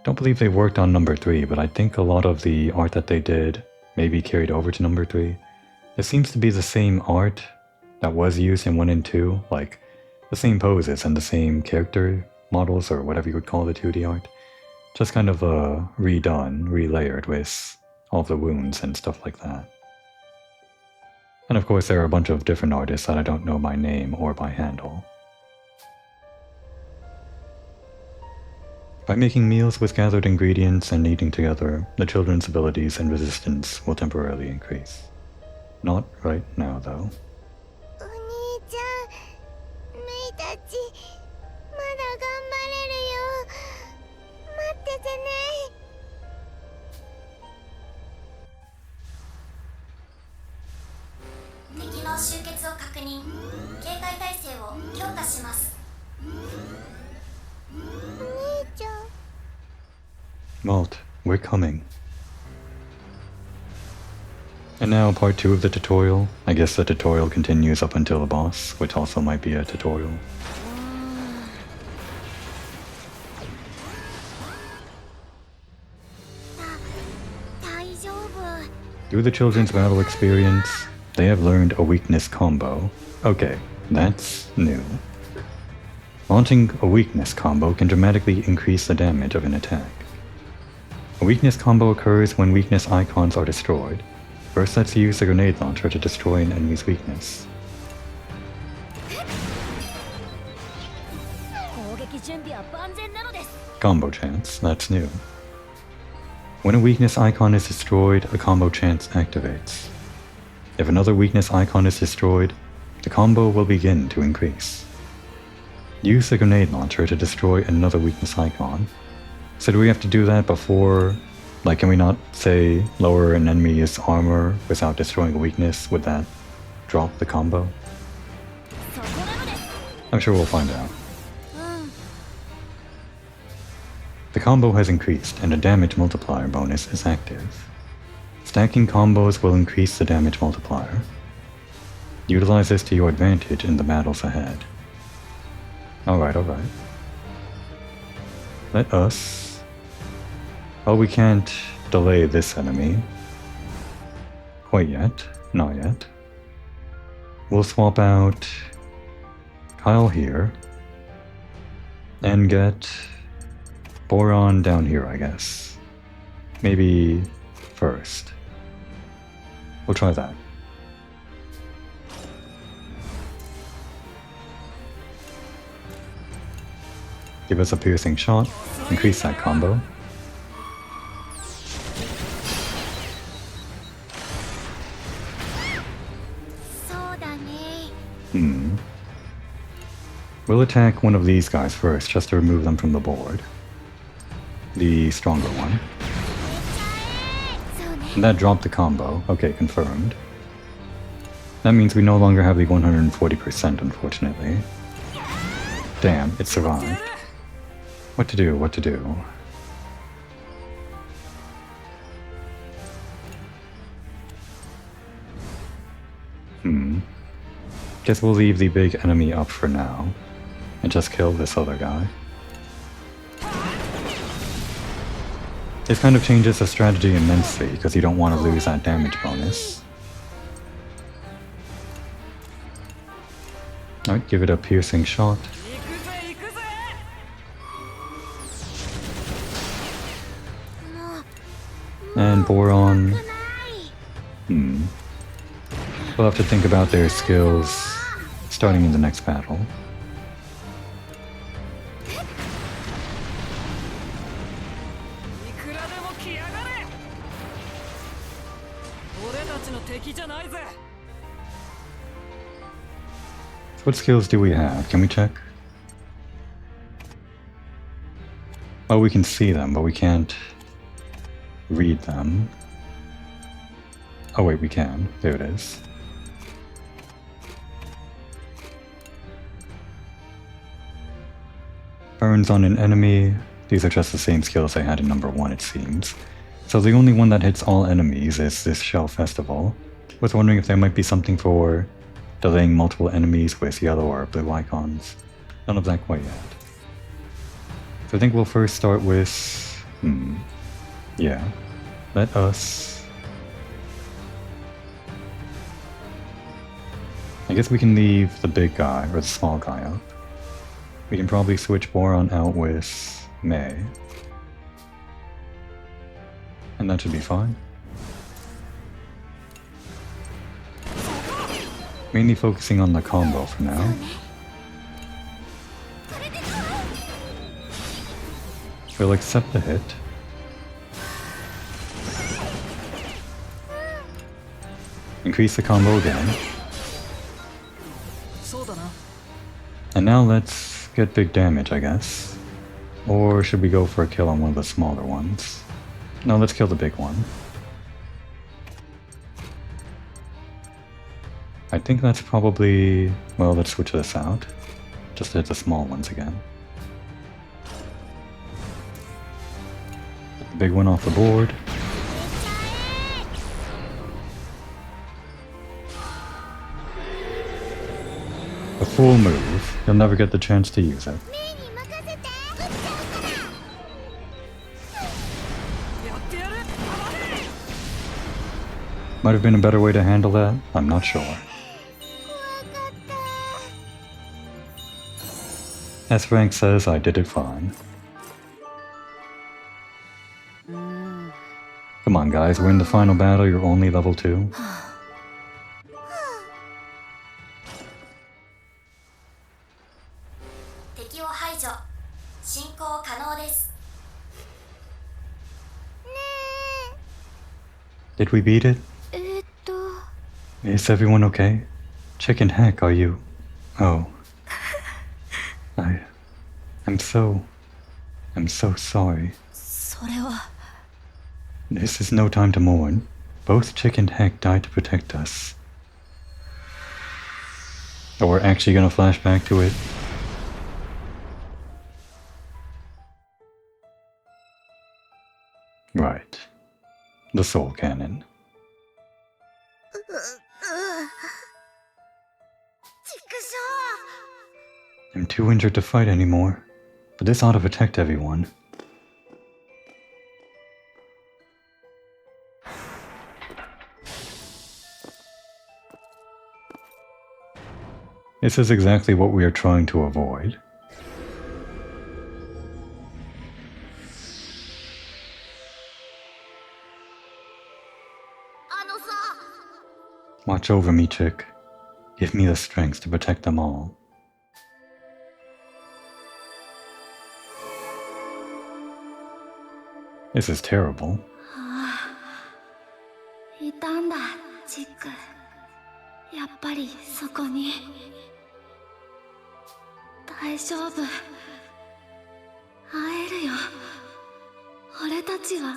Don't believe they worked on number 3, but I think a lot of the art that they did maybe carried over to number 3. It seems to be the same art that was used in 1 and 2, like the same poses and the same character models or whatever you would call the 2D art. Just kind of redone, relayered with all the wounds and stuff like that. And of course there are a bunch of different artists that I don't know by name or by handle. By making meals with gathered ingredients and eating together, the children's abilities and resistance will temporarily increase. Not right now, though. お兄ちゃん、メイたち、まだ頑張れるよ。待っててね。敵の集結を確認。警戒態勢を強化します。お兄ちゃん。 Malt, we're coming. And now part 2 of the tutorial. I guess the tutorial continues up until the boss, which also might be a tutorial. Through the children's battle experience, they have learned a weakness combo. Okay, that's new. Launching a weakness combo can dramatically increase the damage of an attack. A weakness combo occurs when weakness icons are destroyed. First, let's use the grenade launcher to destroy an enemy's weakness. Combo chance, that's new. When a weakness icon is destroyed, a combo chance activates. If another weakness icon is destroyed, the combo will begin to increase. Use the grenade launcher to destroy another weakness icon. So do we have to do that before, like can we not say lower an enemy's armor without destroying a weakness? Would that drop the combo? I'm sure we'll find out. The combo has increased and a damage multiplier bonus is active. Stacking combos will increase the damage multiplier. Utilize this to your advantage in the battles ahead. Alright, alright. Let us... Oh, we can't delay this enemy. Quite yet. Not yet. We'll swap out Kyle here. And get Boron down here, I guess. Maybe first. We'll try that. Give us a piercing shot, increase that combo. We'll attack one of these guys first, just to remove them from the board. The stronger one. And that dropped the combo. Okay, confirmed. That means we no longer have the 140%, unfortunately. Damn, it survived. What to do, what to do? Guess we'll leave the big enemy up for now. And just kill this other guy. This kind of changes the strategy immensely, because you don't want to lose that damage bonus. Alright, give it a piercing shot. And Boron... We'll have to think about their skills starting in the next battle. What skills do we have? Can we check? Oh, we can see them, but we can't read them. Oh wait, we can. There it is. Burns on an enemy. These are just the same skills I had in number 1, it seems. So the only one that hits all enemies is this Shell Festival. Was wondering if there might be something for delaying multiple enemies with yellow or blue icons. None of that quite yet. So I think we'll first start with... yeah. Let us... I guess we can leave the big guy, or the small guy up. We can probably switch Boron out with May. And that should be fine. Mainly focusing on the combo for now. We'll accept the hit. Increase the combo again. And now let's get big damage, I guess. Or should we go for a kill on one of the smaller ones? No, let's kill the big one. I think that's probably... well, let's switch this out. Just to hit the small ones again. Get the big one off the board. A full move. You'll never get the chance to use it. Might have been a better way to handle that. I'm not sure. As Frank says, I did it fine. Come on guys, we're in the final battle, you're only level 2. Did we beat it? Is everyone okay? Chicken heck, are you? Oh. I'm so sorry. This is no time to mourn. Both Chick and Heck died to protect us. Oh, we're actually gonna flash back to it? Right. The Soul Cannon. I'm too injured to fight anymore, but this ought to protect everyone. This is exactly what we are trying to avoid. Watch over me, chick. Give me the strength to protect them all. This is terrible. いたんだ、チック。やっぱりそこに。大丈夫。会えるよ。俺たちは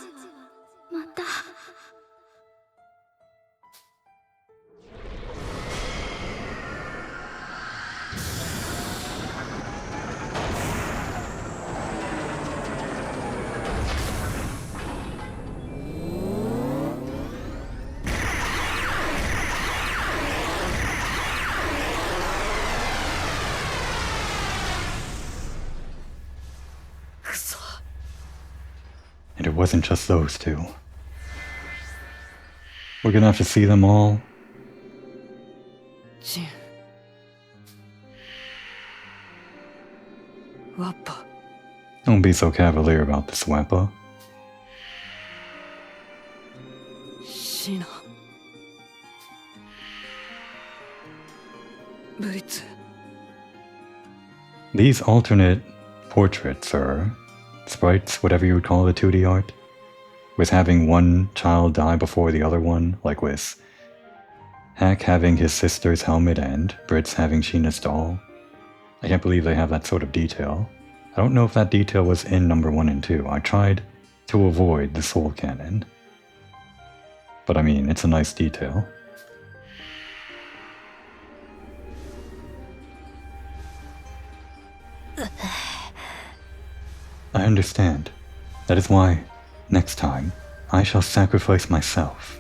また。And it wasn't just those two. We're gonna have to see them all. Jin. Wappa. Don't be so cavalier about this, Wappa. Shina. Blitz. These alternate portraits, or sprites, whatever you would call the 2D art, with having one child die before the other one, like with Hack having his sister's helmet and Brits having Sheena's doll. I can't believe they have that sort of detail. I don't know if that detail was in number 1 and 2. I tried to avoid the soul canon. But I mean, it's a nice detail. I understand. That is why, next time, I shall sacrifice myself.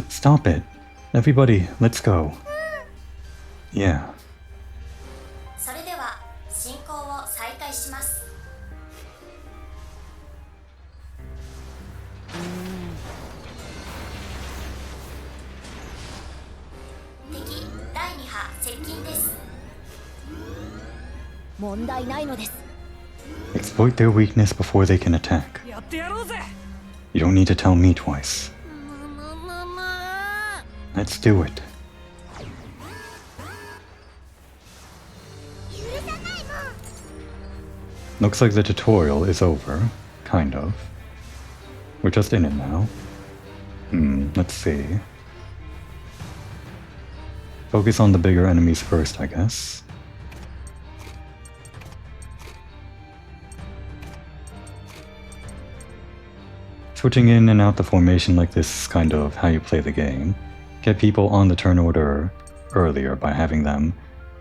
Stop it. Everybody, let's go. Yeah. それでは進行を再開します。敵第2波接近です。問題ないのです。Exploit their weakness before they can attack. やってやろうぜ。 You don't need to tell me twice. Let's do it. Looks like the tutorial is over. Kind of. We're just in it now. Let's see. Focus on the bigger enemies first, I guess. Switching in and out the formation like this is kind of how you play the game. Get people on the turn order earlier by having them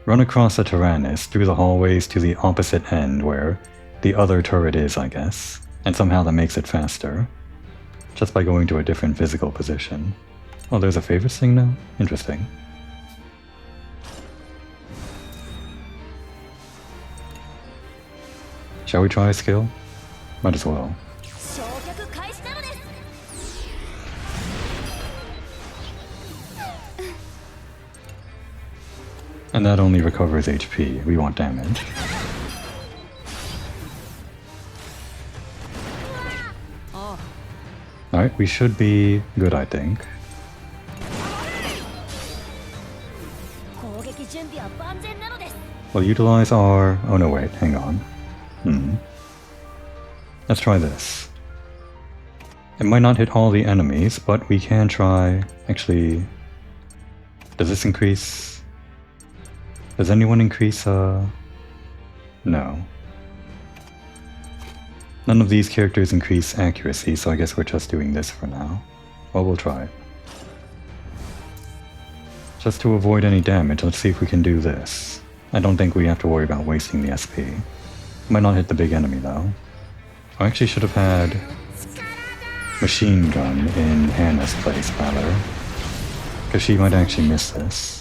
run across the Tyrannus through the hallways to the opposite end where the other turret is, I guess, and somehow that makes it faster, just by going to a different physical position. Oh, there's a favorites thing now? Interesting. Shall we try a skill? Might as well. And that only recovers HP. We want damage. Alright, we should be good, I think. We'll utilize our... Oh no, wait, hang on. Let's try this. It might not hit all the enemies, but we can try... Actually... Does this increase... Does anyone increase, No. None of these characters increase accuracy, so I guess we're just doing this for now. Well, we'll try it. Just to avoid any damage, let's see if we can do this. I don't think we have to worry about wasting the SP. Might not hit the big enemy, though. I actually should have had... Machine Gun in Hannah's place, rather. Because she might actually miss this.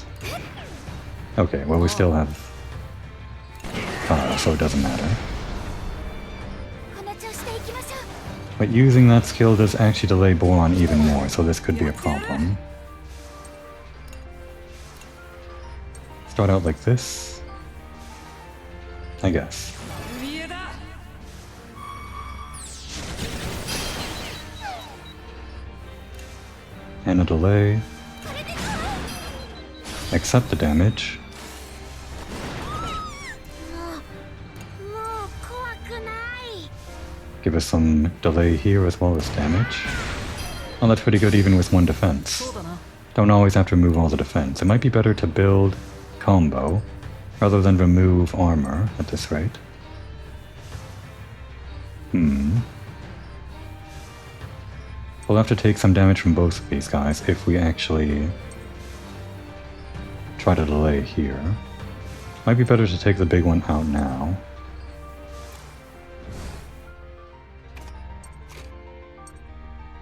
Okay, well we still have so it doesn't matter. この調子でいきましょう。 But using that skill does actually delay Boron even more, so this could be a problem. Start out like this, I guess. And a delay. Accept the damage. もう怖くない。 Give us some delay here as well as damage. Oh, that's pretty good even with one defense. Don't always have to remove all the defense. It might be better to build combo rather than remove armor at this rate. We'll have to take some damage from both of these guys if we actually try to delay here. Might be better to take the big one out now.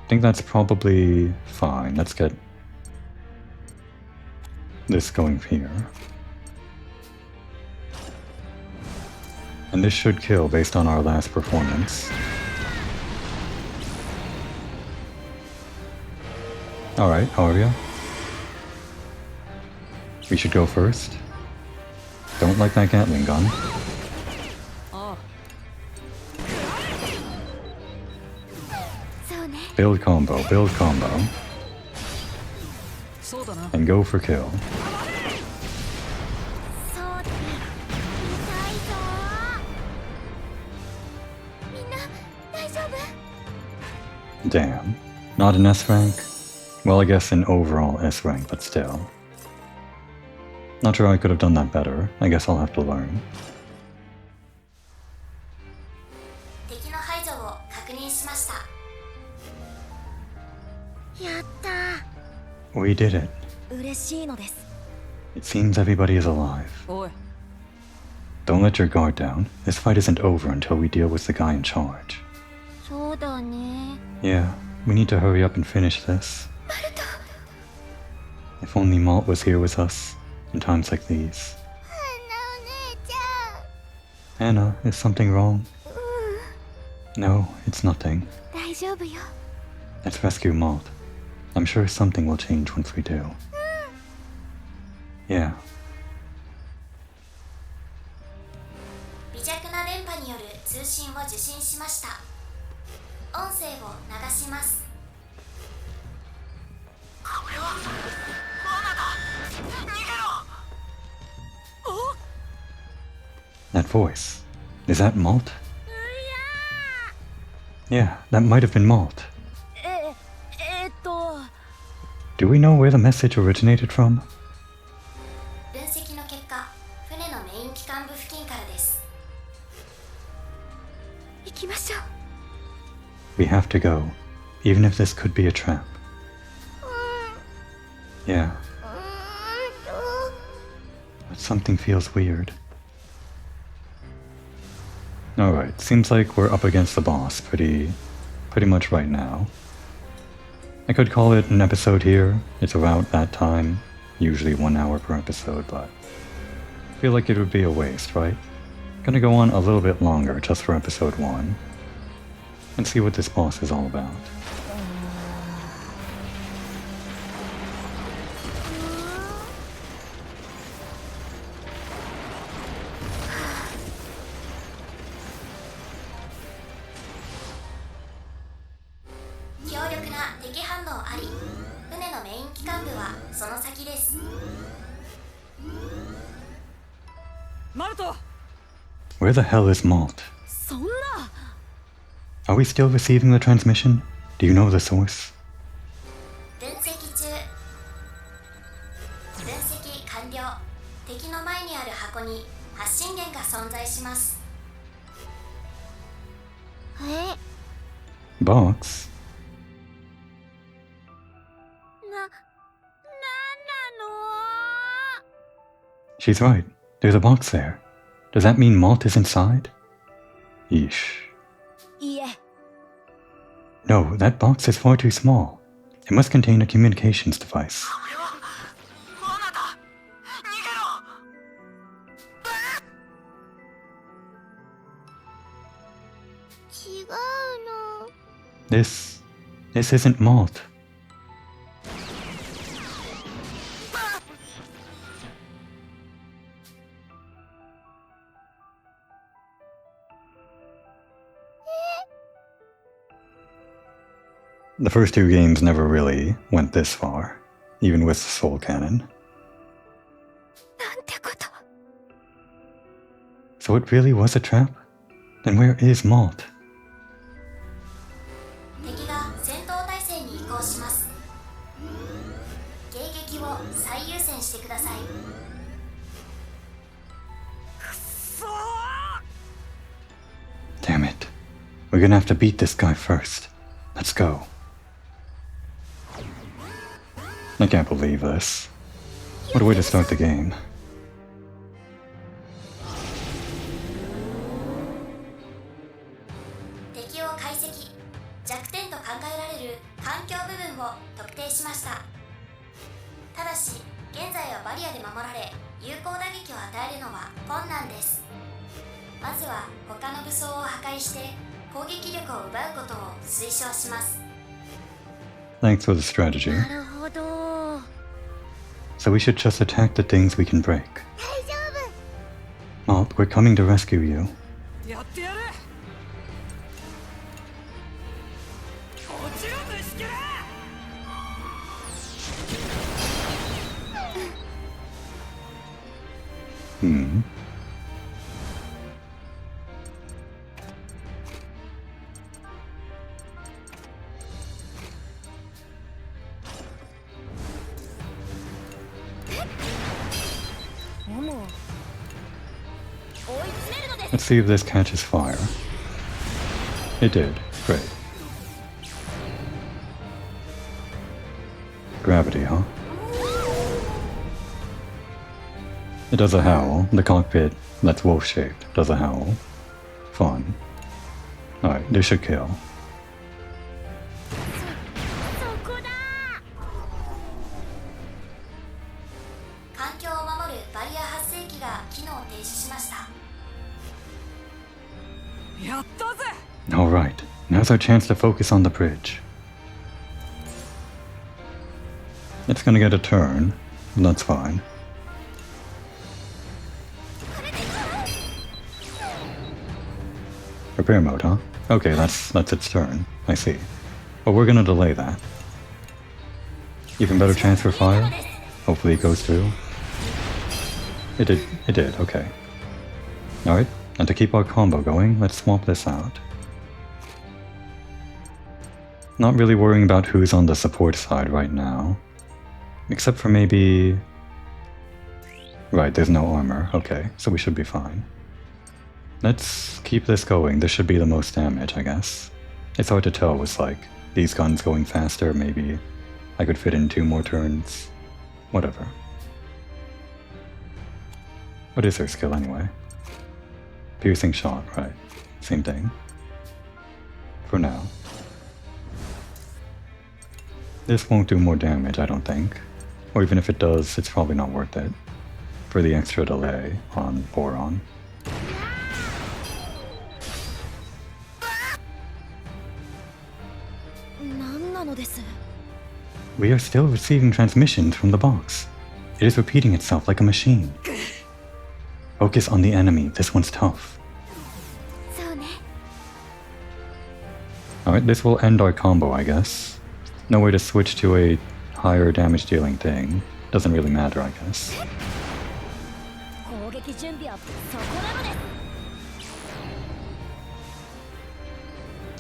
I think that's probably fine. Let's get this going here. And this should kill based on our last performance. Alright, Arya. We should go first. Don't like that Gatling gun. Build combo, and go for kill. そうだね。痛いぞ。みんな大丈夫？ Damn. Not an S rank? Well, I guess an overall S rank, but still. Not sure I could have done that better. I guess I'll have to learn. 敵の排除を確認しました。やったー。 We did it. 嬉しいのです。 It seems everybody is alive. Don't let your guard down. This fight isn't over until we deal with the guy in charge. そうだね。 Yeah, we need to hurry up and finish this. マルト。 If only Malt was here with us in times like these. お姉ちゃん。 Anna, is something wrong? No, it's nothing. 大丈夫よ。 Let's rescue Malt. I'm sure something will change once we do. Yeah. 微弱な電波による通信を受信しました。音声を流します。 That voice. Is that Malt? Yeah, that might have been Malt. Do we know where the message originated from? 分析の結果、船のメイン機関部付近からです。行きましょう。 We have to go, even if this could be a trap. Yeah. But something feels weird. Alright, seems like we're up against the boss pretty much right now. I could call it an episode here. It's about that time, usually 1 hour per episode, but I feel like it would be a waste, right? Gonna go on a little bit longer just for episode 1 and see what this boss is all about. Where the hell is Malt? そんな。 Are we still receiving the transmission? Do you know the source? 分析中。分析完了。敵の前にある箱に発信源が存在します。Box? なんなの？ She's right. There's a box there. Does that mean Malt is inside? Yeesh. いいえ。 No, that box is far too small. It must contain a communications device. This isn't malt. The first two games never really went this far, even with the Soul Cannon. So it really was a trap? Then where is Malt? 敵が戦闘態勢に移行します。迎撃を最優先してください。Damn it. We're gonna have to beat this guy first. Let's go. I can't believe this. What a way to start the game. 敵を解析、弱点と考えられる環境部分を特定しました。ただし、現在はバリアで守られ、有効打撃を与えるのは困難です。まずは他の武装を破壊して攻撃力を奪うことを推奨します。Thanks for the strategy. なるほど。 So we should just attack the things we can break. Malt, we're coming to rescue you. やってやる。こちら虫けら。Hmm. Let's see if this catches fire. It did. Great. Gravity, huh? It does a howl. The cockpit that's wolf-shaped does a howl. Fun. Alright, this should kill. Alright, now's our chance to focus on the bridge. It's gonna get a turn, but that's fine. Repair mode, huh? Okay, that's its turn. I see. But we're gonna delay that. Even better chance for fire? Hopefully it goes through. It did, okay. Alright, and to keep our combo going, let's swap this out. Not really worrying about who's on the support side right now. Except for maybe... Right, there's no armor. Okay, so we should be fine. Let's keep this going. This should be the most damage, I guess. It's hard to tell with, like, these guns going faster. Maybe I could fit in 2 more turns. Whatever. What is her skill anyway? Piercing shot, right. Same thing. For now. This won't do more damage, I don't think. Or even if it does, it's probably not worth it. For the extra delay on Boron. We are still receiving transmissions from the box. It is repeating itself like a machine. Focus on the enemy, this one's tough. Alright, this will end our combo, I guess. No way to switch to a higher damage dealing thing. Doesn't really matter, I guess.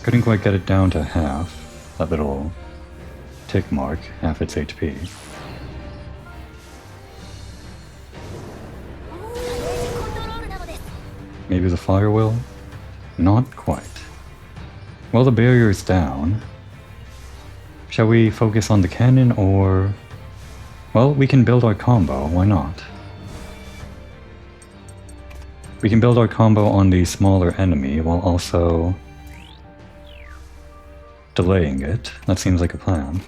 Couldn't quite get it down to half. That little tick mark, half its HP. Maybe the fire will? Not quite. Well, the barrier is down. Shall we focus on the cannon or... Well, we can build our combo, why not? We can build our combo on the smaller enemy while also delaying it. That seems like a plan.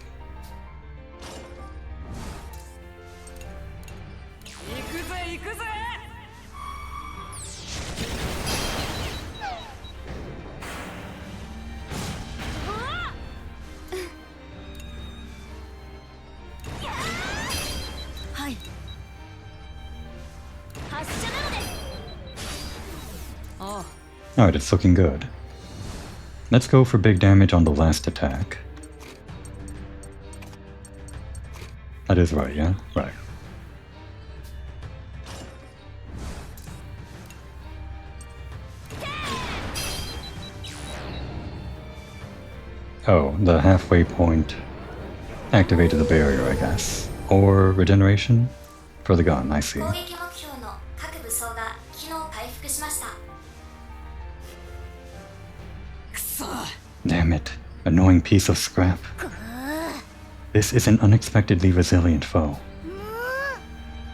Alright, it's looking good. Let's go for big damage on the last attack. That is right, yeah? Right. Oh, the halfway point activated the barrier, I guess. Or regeneration? For the gun, I see. 攻撃目標の各武装が機能回復しました。 Damn it. Annoying piece of scrap. This is an unexpectedly resilient foe.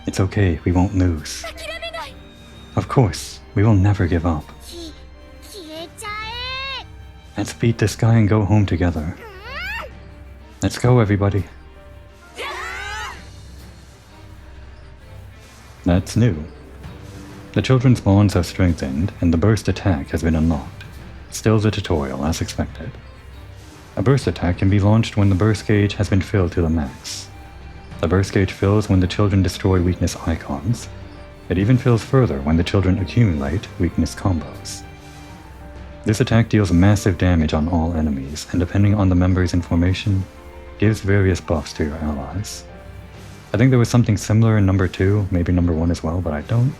It's okay, we won't lose. Of course, we will never give up. Let's beat this guy and go home together. Let's go, everybody. That's new. The children's bonds have strengthened, and the burst attack has been unlocked. Still the tutorial, as expected. A burst attack can be launched when the burst gauge has been filled to the max. The burst gauge fills when the children destroy weakness icons. It even fills further when the children accumulate weakness combos. This attack deals massive damage on all enemies, and depending on the members in formation, gives various buffs to your allies. I think there was something similar in number 2, maybe number 1 as well, but I don't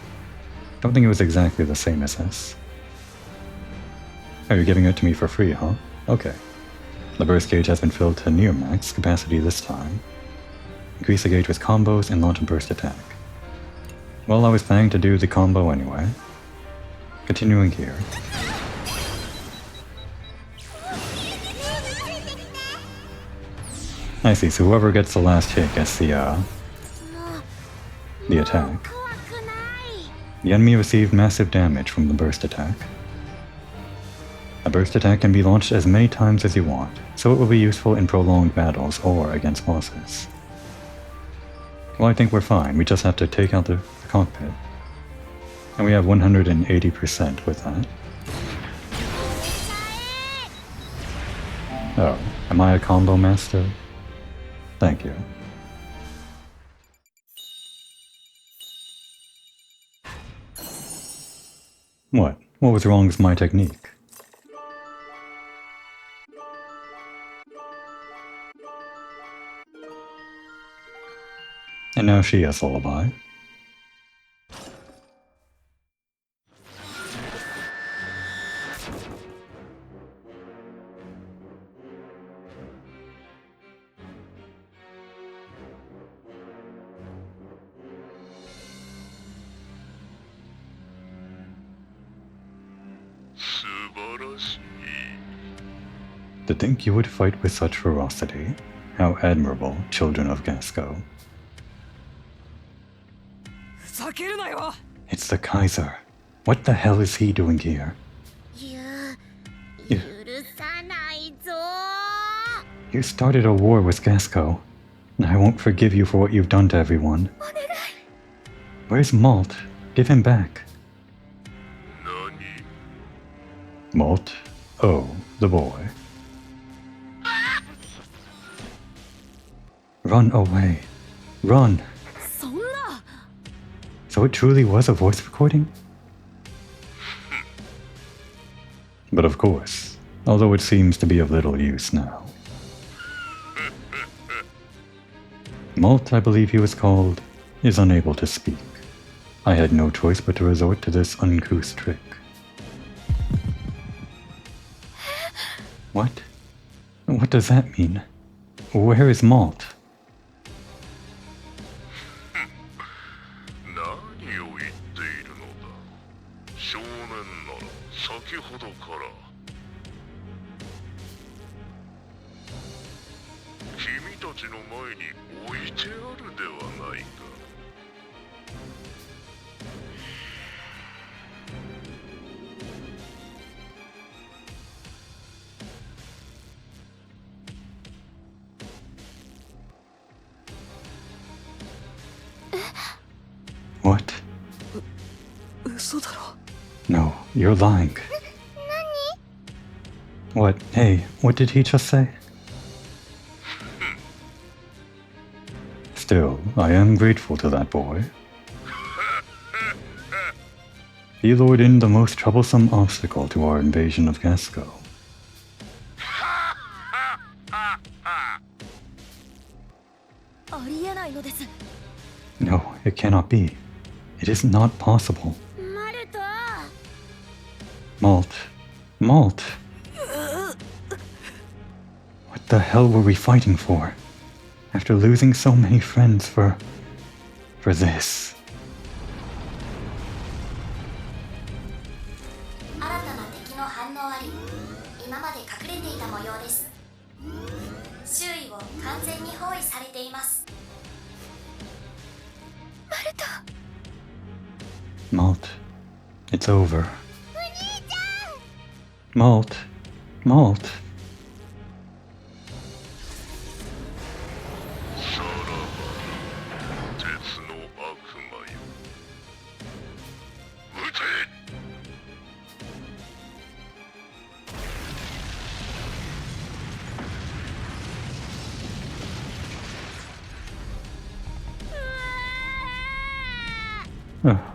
think it was exactly the same as this. Oh, you're giving it to me for free, huh? Okay. The burst gauge has been filled to near max capacity this time. Increase the gauge with combos and launch a burst attack. Well, I was planning to do the combo anyway. Continuing here. I see, so whoever gets the last hit gets the attack. The enemy received massive damage from the burst attack. A burst attack can be launched as many times as you want, so it will be useful in prolonged battles or against bosses. Well, I think we're fine, we just have to take out the cockpit. And we have 180% with that. Oh, am I a combo master? Thank you. What? What was wrong with my technique? And now she has lullaby. To think you would fight with such ferocity. How admirable, children of Gasco. It's the Kaiser. What the hell is he doing here? You started a war with Gasco, and I won't forgive you for what you've done to everyone. Where's Malt? Give him back. Malt? Oh, the boy. Run away. Run. So it truly was a voice recording? But of course, although it seems to be of little use now. Malt, I believe he was called, is unable to speak. I had no choice but to resort to this uncouth trick. What? What does that mean? Where is Malt? What? No, you're lying. What? Hey, what did he just say? Still, I am grateful to that boy. He lured in the most troublesome obstacle to our invasion of Gasco. No, it cannot be. It is not possible. Malt. Malt! What the hell were we fighting for? After losing so many friends for this. 新たな敵の反応あり、今まで隠れていた模様です。周囲を完全に包囲されています。マルト。Malt, it's over. Malt, Malt.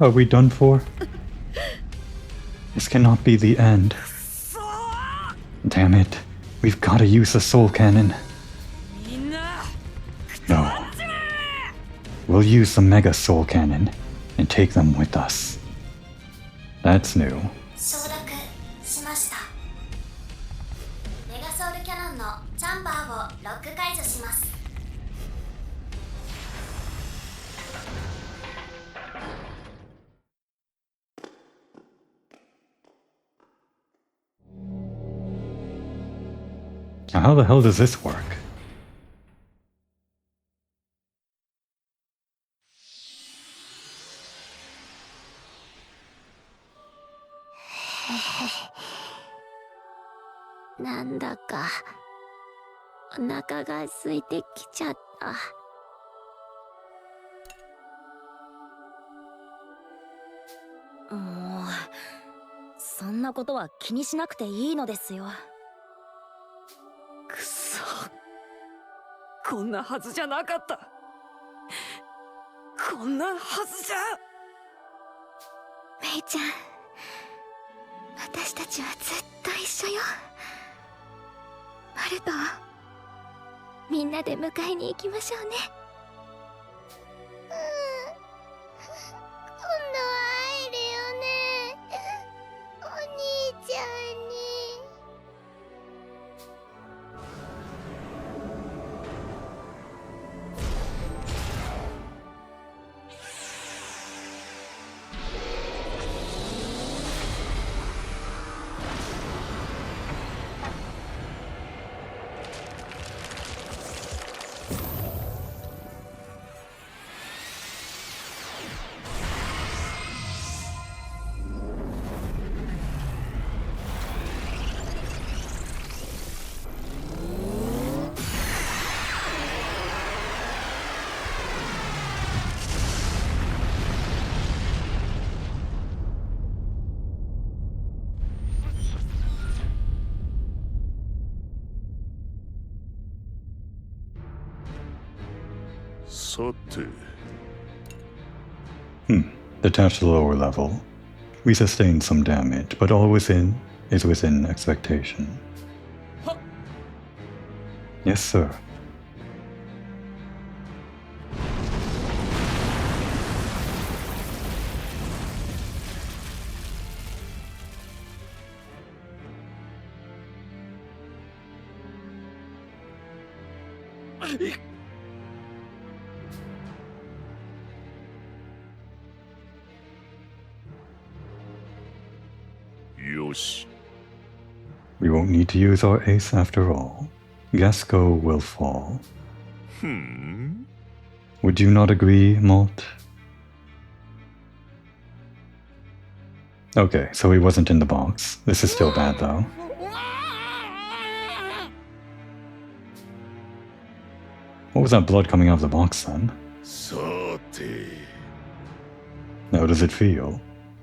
Are we done for? This cannot be the end. Damn it. We've got to use the soul cannon. No. We'll use the mega soul cannon and take them with us. That's new. 承諾しました。メガソウルキャノンのチャンバーをロック解除します。Now how the hell does this work? Hehehe. なんだかお腹が空いてきちゃった。もうそんなことは気にしなくていいのですよ。くそ、こんなはずじゃなかった。こんなはずじゃ。メイちゃん、私たちはずっと一緒よ。マルト、みんなで迎えに行きましょうね。今度は会えるよね、お兄ちゃんに。Detached to the lower level. We sustained some damage, but all is within expectation. Yes, sir. We won't need to use our ace after all. Gasco will fall. Would you not agree, Malt? Okay, so he wasn't in the box. This is still bad, though. What was that blood coming out of the box, then? How does it feel?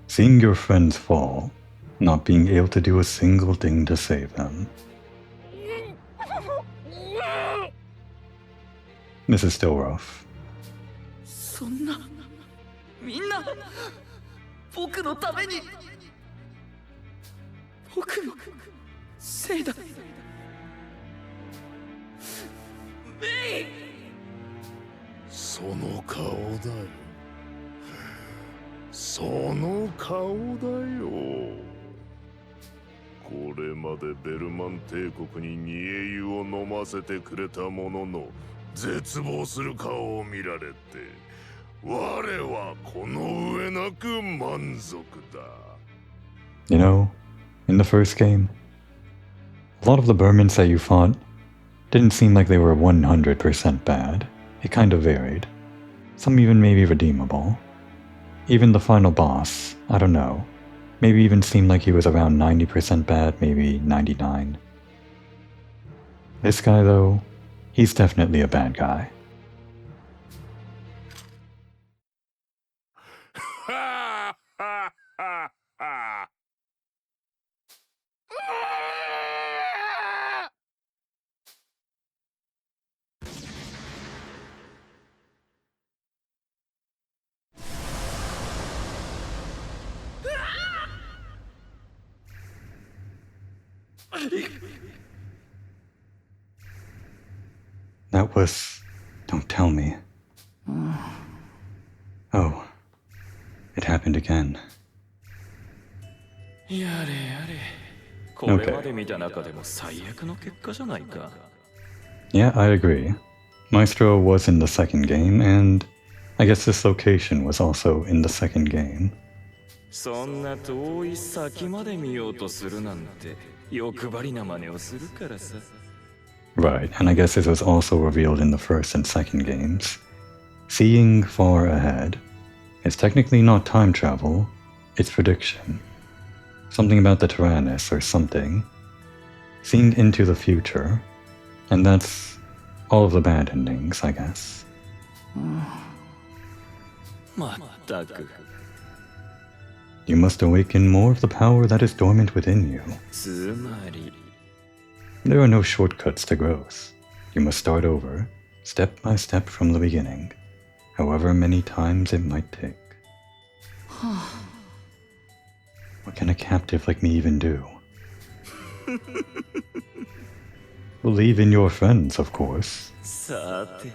Seeing your friends fall, not being able to do a single thing to save them. This is still rough. そんな、みんな、僕のために僕のせいだメイその顔だよその顔だよこれまでベルマン帝国に煮え湯を飲ませてくれたものの絶望する顔を見られて我はこの上なく満足だ You know, in the first game, a lot of the Burmans that you fought didn't seem like they were 100% bad. It kind of varied. Some even maybe redeemable. Even the final boss, I don't know, maybe even seemed like he was around 90% bad, maybe 99. This guy though, he's definitely a bad guy. That was... don't tell me. Oh, it happened again. やれやれこれまで見た中でも最悪の結果じゃないか Yeah, I agree. Maestro was in the second game, and I guess this location was also in the second game. そんな遠い先まで見ようとするなんて欲張りな真似をするからさ Right, and I guess this was also revealed in the first and second games. Seeing far ahead is technically not time travel, it's prediction. Something about the Tyrannus or something. Seeing into the future, and that's all of the bad endings, I guess. まったく You must awaken more of the power that is dormant within you. つまり There are no shortcuts to growth. You must start over, step by step from the beginning, however many times it might take. What can a captive like me even do? Believe in your friends, of course. さて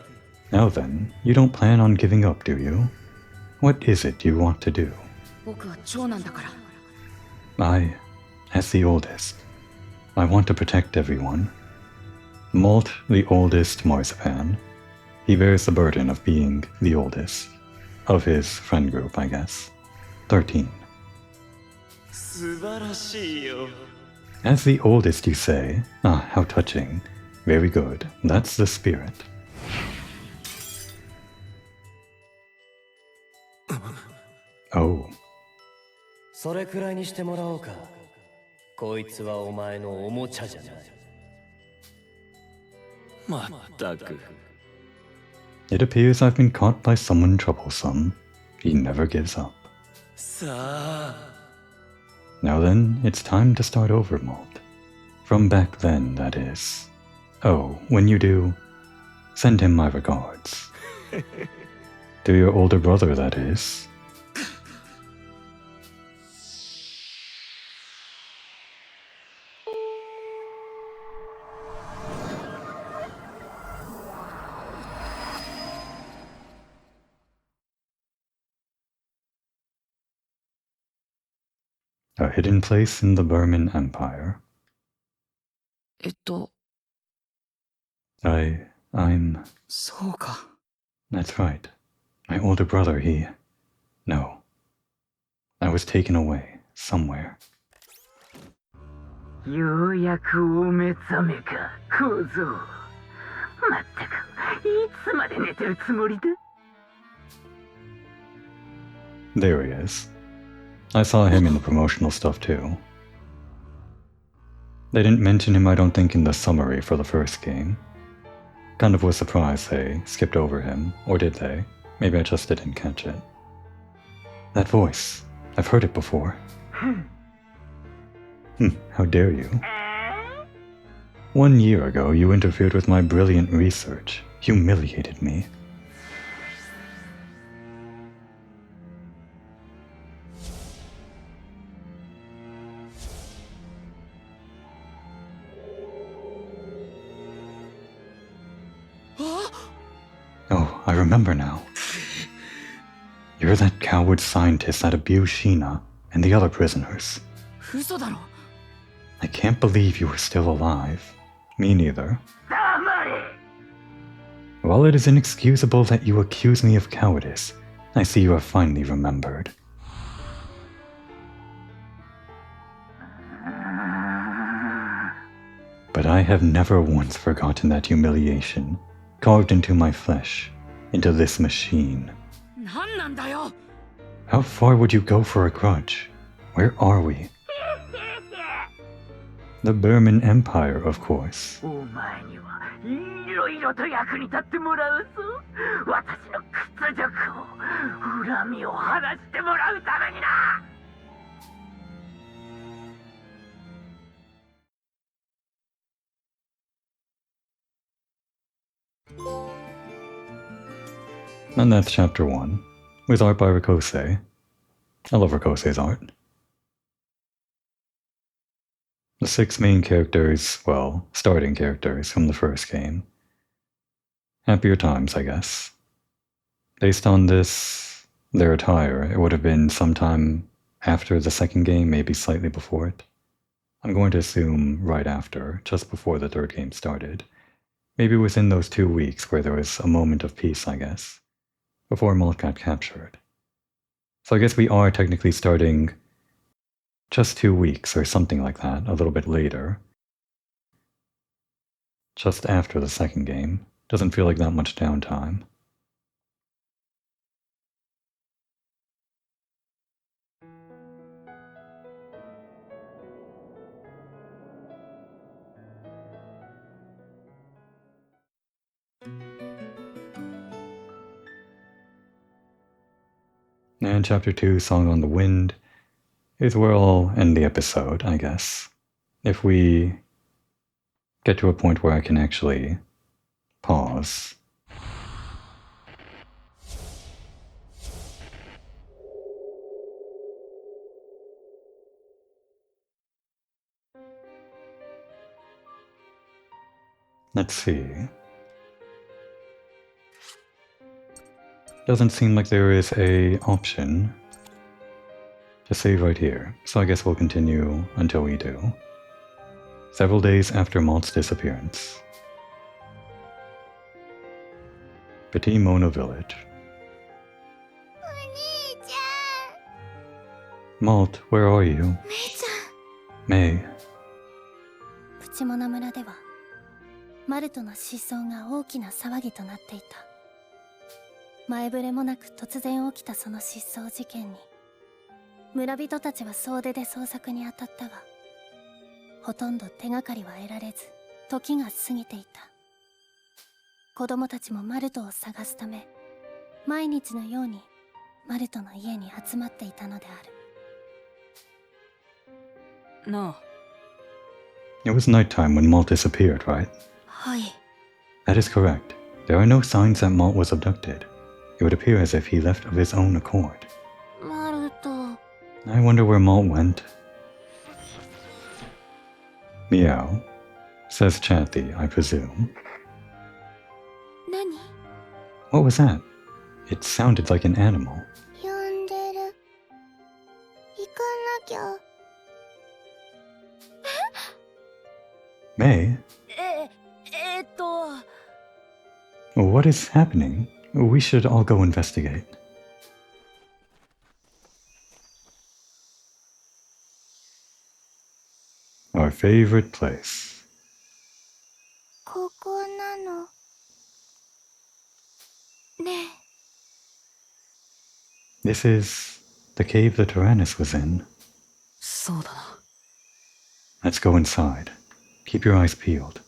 Now then, you don't plan on giving up, do you? What is it you want to do? 僕は長男だから I, as the oldest, I want to protect everyone. Malt, the oldest marzipan, he bears the burden of being the oldest. Of his friend group, I guess. 13. 素晴らしいよ As the oldest, you say? Ah, how touching. Very good. That's the spirit. Oh. それくらいにしてもらおうかこいつはお前のおもちゃじゃないまったく It appears I've been caught by someone troublesome. He never gives up. さあ Now then, it's time to start over, Malt. From back then, that is. Oh, when you do, send him my regards. To your older brother, that is. A hidden place in the Burman Empire. I'm... そうか That's right. My older brother, he... No. I was taken away, somewhere. ようやくお目覚めか、小僧。まったく、いつまで寝てるつもりだ There he is. I saw him in the promotional stuff too. They didn't mention him, I don't think, in the summary for the first game. Kind of was surprised they skipped over him, or did they? Maybe I just didn't catch it. That voice. I've heard it before. How dare you? 1 year ago, you interfered with my brilliant research, humiliated me. I remember now. You're that coward scientist that abused Sheena and the other prisoners. 嘘だろ I can't believe you were still alive. Me neither. 黙れ While it is inexcusable that you accuse me of cowardice, I see you have finally remembered. But I have never once forgotten that humiliation, carved into my flesh, into this machine. 何なんだよ How far would you go for a grudge? Where are we? The Burman Empire, of course. お前にはいろいろと役に立ってもらうぞ私の屈辱を恨みを晴らしてもらうためにな And that's chapter 1, with art by Rikose. I love Rikose's art. The 6 main characters, well, starting characters from the first game. Happier times, I guess. Based on this, their attire, it would have been sometime after the second game, maybe slightly before it. I'm going to assume right after, just before the third game started. Maybe within those 2 weeks where there was a moment of peace, I guess, before Malt got captured. So I guess we are technically starting just 2 weeks or something like that, a little bit later. Just after the second game. Doesn't feel like that much downtime. And chapter 2, Song on the Wind, is where I'll end the episode, I guess. If we get to a point where I can actually pause. Let's see. Doesn't seem like there is a option to save right here, so I guess we'll continue until we do. Several days after Malt's disappearance. Petit Mona Village. Malt, where are you? May. プチモナ村ではマルトの失踪が大きな騒ぎとなっていた。前触れもなく突然起きたその失踪事件に村人たちは総出で捜索に当たったがほとんど手がかりは得られず時が過ぎていた。子供たちもマルトを探すため毎日のようにマルトの家に集まっていたのである。なあ It was nighttime when Malt disappeared, right? はい。 That is correct. There are no signs that Malt was abducted. It would appear as if he left of his own accord. マルト。 I wonder where Malt went. Meow, says Chatty, I presume. 何？ What was that? It sounded like an animal. 呼んでる。行かなきゃ。May? What is happening? We should all go investigate. Our favorite place. ここなの。ねえ。 This is the cave the Tyrannus was in. そうだな Let's go inside. Keep your eyes peeled.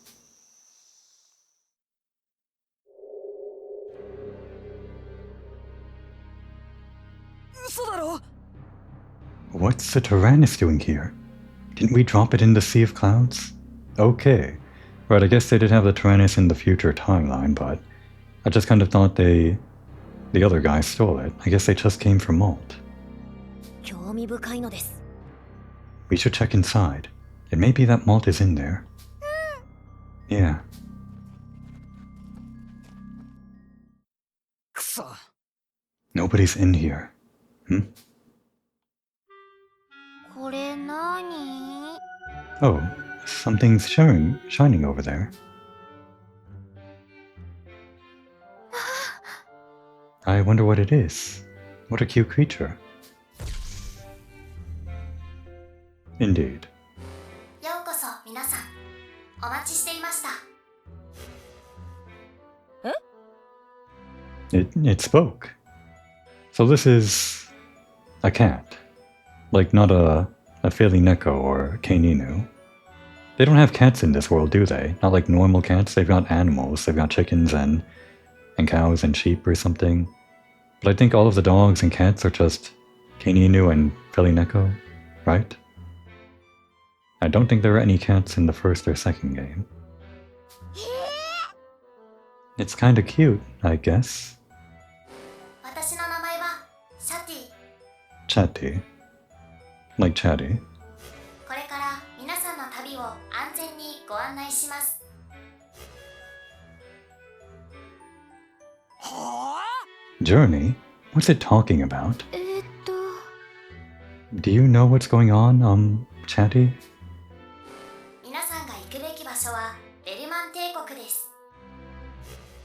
What's the Tyrannus doing here? Didn't we drop it in the Sea of Clouds? Okay. Right, I guess they did have the Tyrannus in the future timeline, but I just kind of thought the other guys stole it. I guess they just came from Malt. 興味深いのです。 We should check inside. It may be that Malt is in there. Yeah. Nobody's in here. Hmm? これ何？ Oh, something's shining over there. I wonder what it is. What a cute creature. Indeed. ようこそ皆さん、お待ちしていました。It spoke. So this is a cat. Like not a Philly Neko or Kaninu. They don't have cats in this world, do they? Not like normal cats. They've got animals. They've got chickens and cows and sheep or something. But I think all of the dogs and cats are just Kaninu and Philly Neko, right? I don't think there were any cats in the first or second game. It's kinda cute, I guess. 私の名前はシャティ。 Chatty. Like chatty. これから皆さんの旅を安全にご案内します。 Journey? What's it talking about? Do you know what's going on, Chatty? 皆さんが行くべき場所はベルマン帝国です。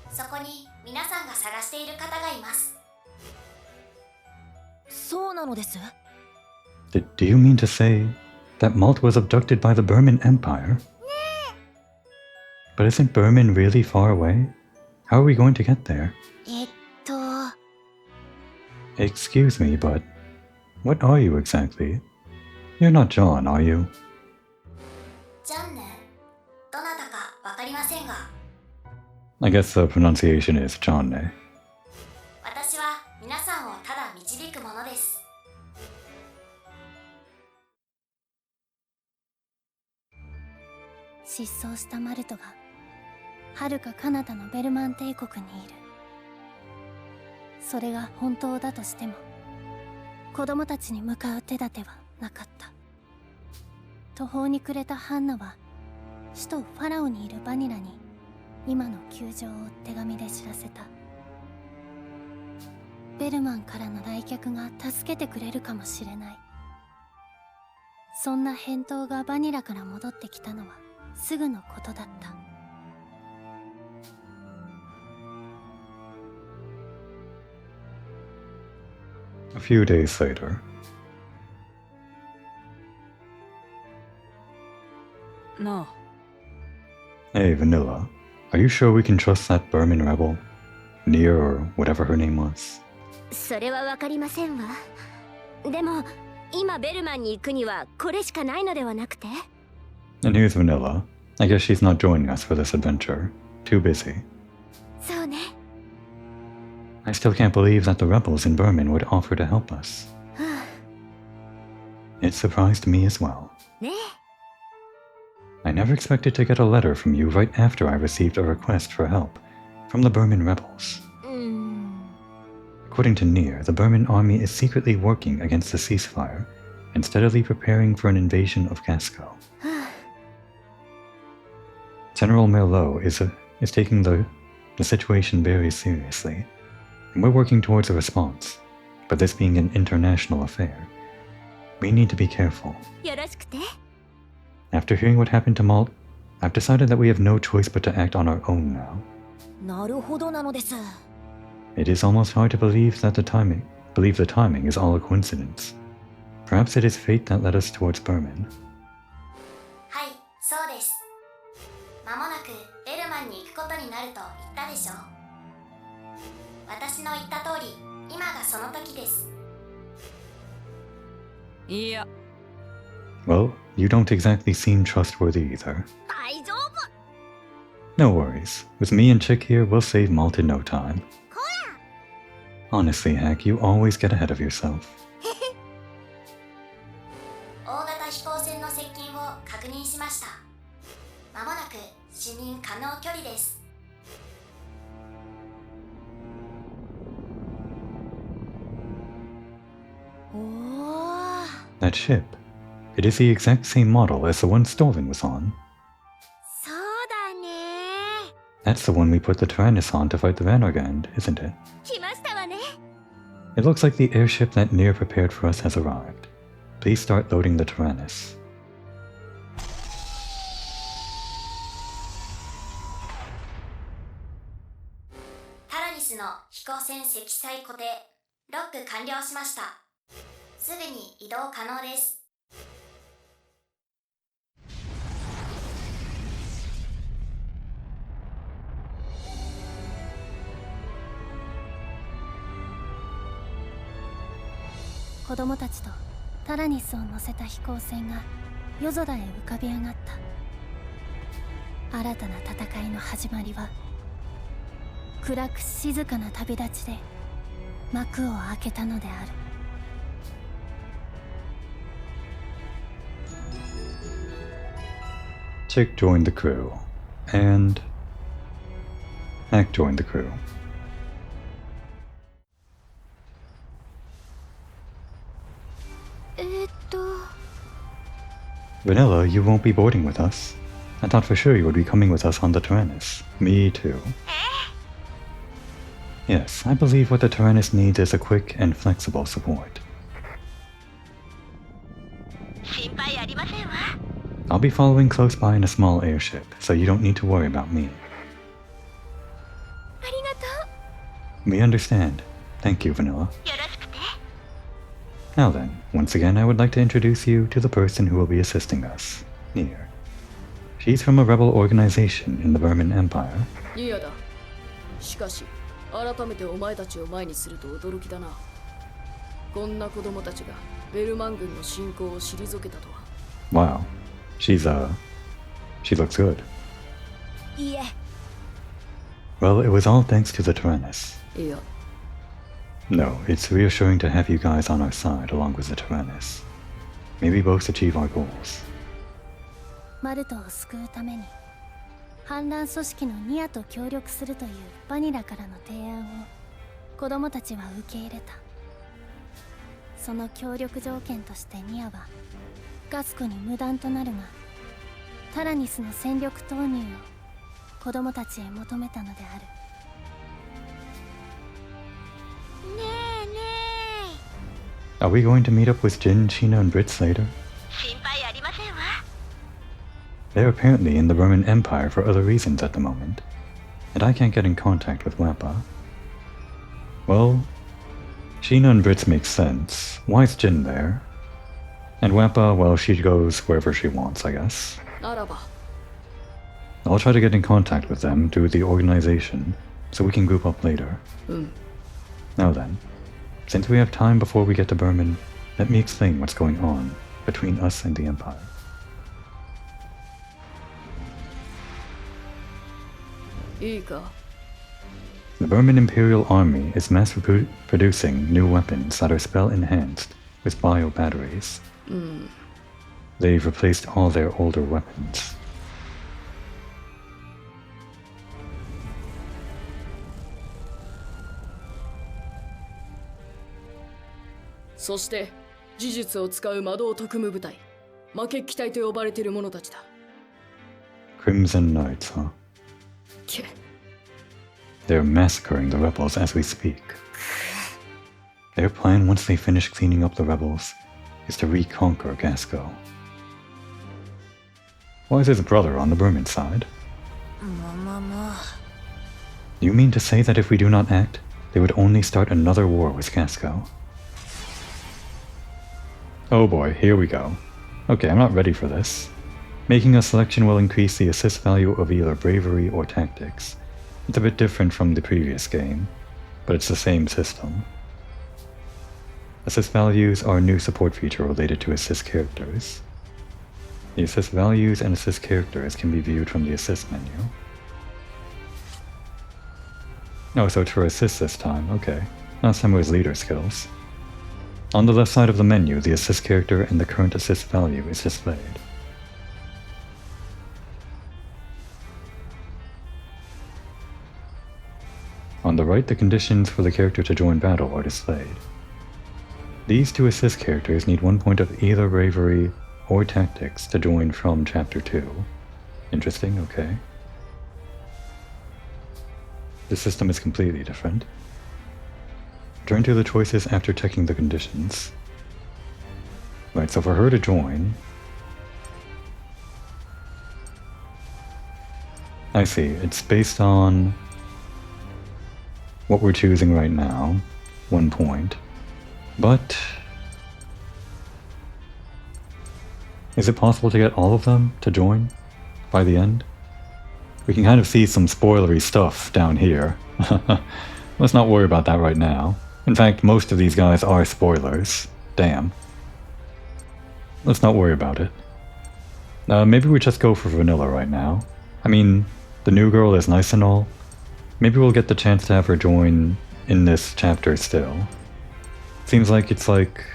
そこに皆さんが探している方がいます。そうなのです。Do you mean to say that Malt was abducted by the Burman Empire? But isn't Burman really far away? How are we going to get there? Excuse me, but what are you exactly? You're not John, are you? ジャンヌ、どなたかわかりませんが、 I guess the pronunciation is John. 私は皆さんをただ導くものです。失踪したマルトが遥か彼方のベルマン帝国にいる。それが本当だとしても子供たちに向かう手立てはなかった。途方に暮れたハンナは首都ファラオにいるバニラに今の窮状を手紙で知らせた。ベルマンからの来客が助けてくれるかもしれない。そんな返答がバニラから戻ってきたのはすぐのことだった。A few days later. No. Hey, Vanilla. Are you sure we can trust that Burman rebel? Nia or whatever her name was? それはわかりませんわ。でも、今ベルマンに行くにはこれしかないのではなくて。And here's Vanilla. I guess she's not joining us for this adventure. Too busy. そうね。I still can't believe that the rebels in Burman would offer to help us. It surprised me as well. ねえ。I never expected to get a letter from you right after I received a request for help from the Burman rebels. According to Nia, the Burman army is secretly working against the ceasefire and steadily preparing for an invasion of Casco. General Merlot is taking the situation very seriously, and we're working towards a response. But this being an international affair, we need to be careful. よろしくて。After hearing what happened to Malt, I've decided that we have no choice but to act on our own now. なるほどなのです。It is almost hard to believe the timing is all a coincidence. Perhaps it is fate that led us towards Burman. はい、そうです。間もなくベルマンに行くことになると言ったでしょう。私の言った通り、今がその時です。いや。Well, you don't exactly seem trustworthy either. 大丈夫。 No worries. With me and Chick here, we'll save Malt in no time. Honestly, Hack, you always get ahead of yourself. 大型飛行船の接近を確認しました。間もなく視認可能距離です。That ship. It is the exact same model as the one Stolen was on. そうだね。 That's the one we put the Tyrannus on to fight the Vanargand, isn't it? 来ましたわね。It looks like the airship that Nier prepared for us has arrived. Please start loading the Tyrannus. Tyrannus の飛行船積載固定、ロック完了しました。すぐに移動可能です。子供たちとタラニスを乗せた飛行船が夜空へ浮かび上がった。新たな戦いの始まりは暗く静かな旅立ちで幕を開けたのである。Chick joined the crew, and Hack joined the crew. Vanilla, you won't be boarding with us. I thought for sure you would be coming with us on the Tyrannus. Me too. Yes, I believe what the Tyrannus needs is a quick and flexible support. I'll be following close by in a small airship, so you don't need to worry about me. We understand. Thank you, Vanilla. Now then, once again I would like to introduce you to the person who will be assisting us, Nier. She's from a rebel organization in the Burman Empire. ニアだ。しかし、改めてお前たちを前にすると驚きだな。こんな子供たちがベルマン軍の侵攻を退けたとは。Wow. She looks good. Yeah. Well, it was all thanks to the Tyrannus. Yeah. No, it's reassuring to have you guys on our side along with the Tyrannus. May we both achieve our goals. マルトを救うために反乱組織のニアと協力するというバニラからの提案を子供たちは受け入れた。その協力条件としてニアはガスコに無断となるがタラニスの戦力投入を子供たちへ求めたのである。Are we going to meet up with Jin, Sheena, and Brits later? They're apparently in the Burman Empire for other reasons at the moment, and I can't get in contact with Wappa. Well, Sheena and Brits make sense. Why is Jin there? And Wappa, well, she goes wherever she wants, I guess. I'll try to get in contact with them through the organization, so we can group up later. Now then, since we have time before we get to Burman, let me explain what's going on between us and the Empire. The Burman Imperial Army is mass-producing new weapons that are spell-enhanced with bio-batteries. They've replaced all their older weapons. Crimson Knights, huh? They're massacring the rebels as we speak. Their plan once they finish cleaning up the rebels is to reconquer Gasco. Why is his brother on the Burman side? You mean to say that if we do not act, they would only start another war with Gasco? Oh boy, here we go. Okay, I'm not ready for this. Making a selection will increase the assist value of either bravery or tactics. It's a bit different from the previous game, but it's the same system. Assist values are a new support feature related to assist characters. The assist values and assist characters can be viewed from the assist menu. Oh, so it's for assist this time, okay. Last time it was leader skills. On the left side of the menu, the assist character and the current assist value is displayed. On the right, the conditions for the character to join battle are displayed. These two assist characters need 1 point of either bravery or tactics to join from Chapter 2. Interesting, okay. The system is completely different. Turn to the choices after checking the conditions. Right, so for her to join... I see, it's based on what we're choosing right now, 1 point. But... is it possible to get all of them to join by the end? We can kind of see some spoilery stuff down here. Let's not worry about that right now. In fact, most of these guys are spoilers. Damn. Let's not worry about it. Maybe we just go for vanilla right now. I mean, the new girl is nice and all. Maybe we'll get the chance to have her join in this chapter still. Seems like it's like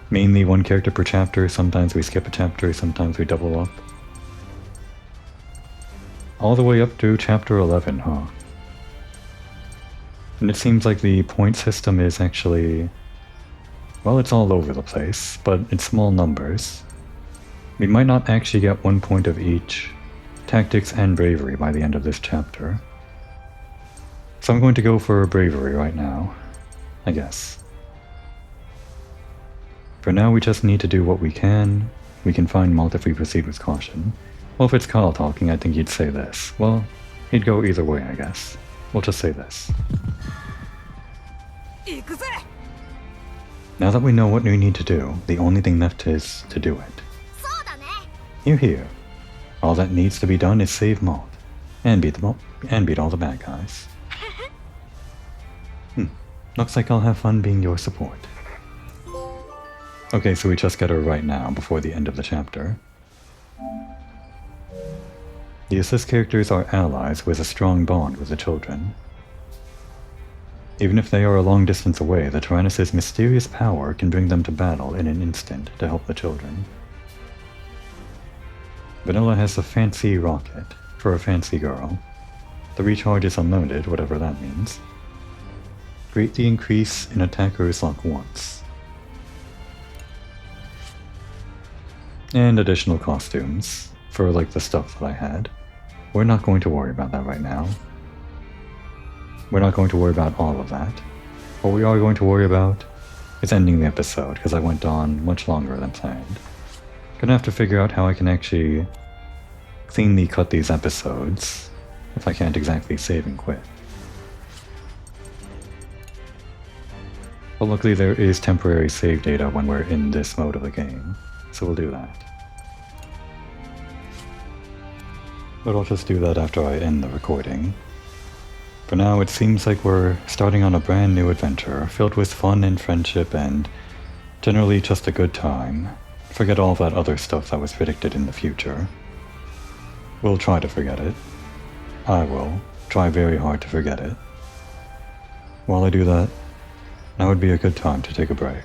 mainly 1 character per chapter. Sometimes we skip a chapter, sometimes we double up. All the way up to chapter 11, huh? And it seems like the point system is actually... well, it's all over the place, but it's small numbers. We might not actually get 1 point of each tactics and bravery by the end of this chapter. So I'm going to go for bravery right now, I guess. For now we just need to do what we can. We can find malt if we proceed with caution. Well, if it's Kyle talking, I think he'd say this. Well, he'd go either way, I guess. We'll just say this. Now that we know what we need to do, the only thing left is to do it. Hear, hear. All that needs to be done is save Malt, and beat all the bad guys. Looks like I'll have fun being your support. Okay, so we just get her right now, before the end of the chapter. The assist characters are allies with a strong bond with the children. Even if they are a long distance away, the Tyrannus' mysterious power can bring them to battle in an instant to help the children. Vanilla has a fancy rocket, for a fancy girl. The recharge is unlimited, whatever that means. Greatly increase in attacker's luck once. And additional costumes, for like the stuff that I had. We're not going to worry about that right now. We're not going to worry about all of that. What we are going to worry about is ending the episode, because I went on much longer than planned. Gonna have to figure out how I can actually cleanly cut these episodes, if I can't exactly save and quit. But luckily there is temporary save data when we're in this mode of the game, so we'll do that. But I'll just do that after I end the recording. For now, it seems like we're starting on a brand new adventure, filled with fun and friendship and generally just a good time. Forget all that other stuff that was predicted in the future. We'll try to forget it. I will try very hard to forget it. While I do that, now would be a good time to take a break.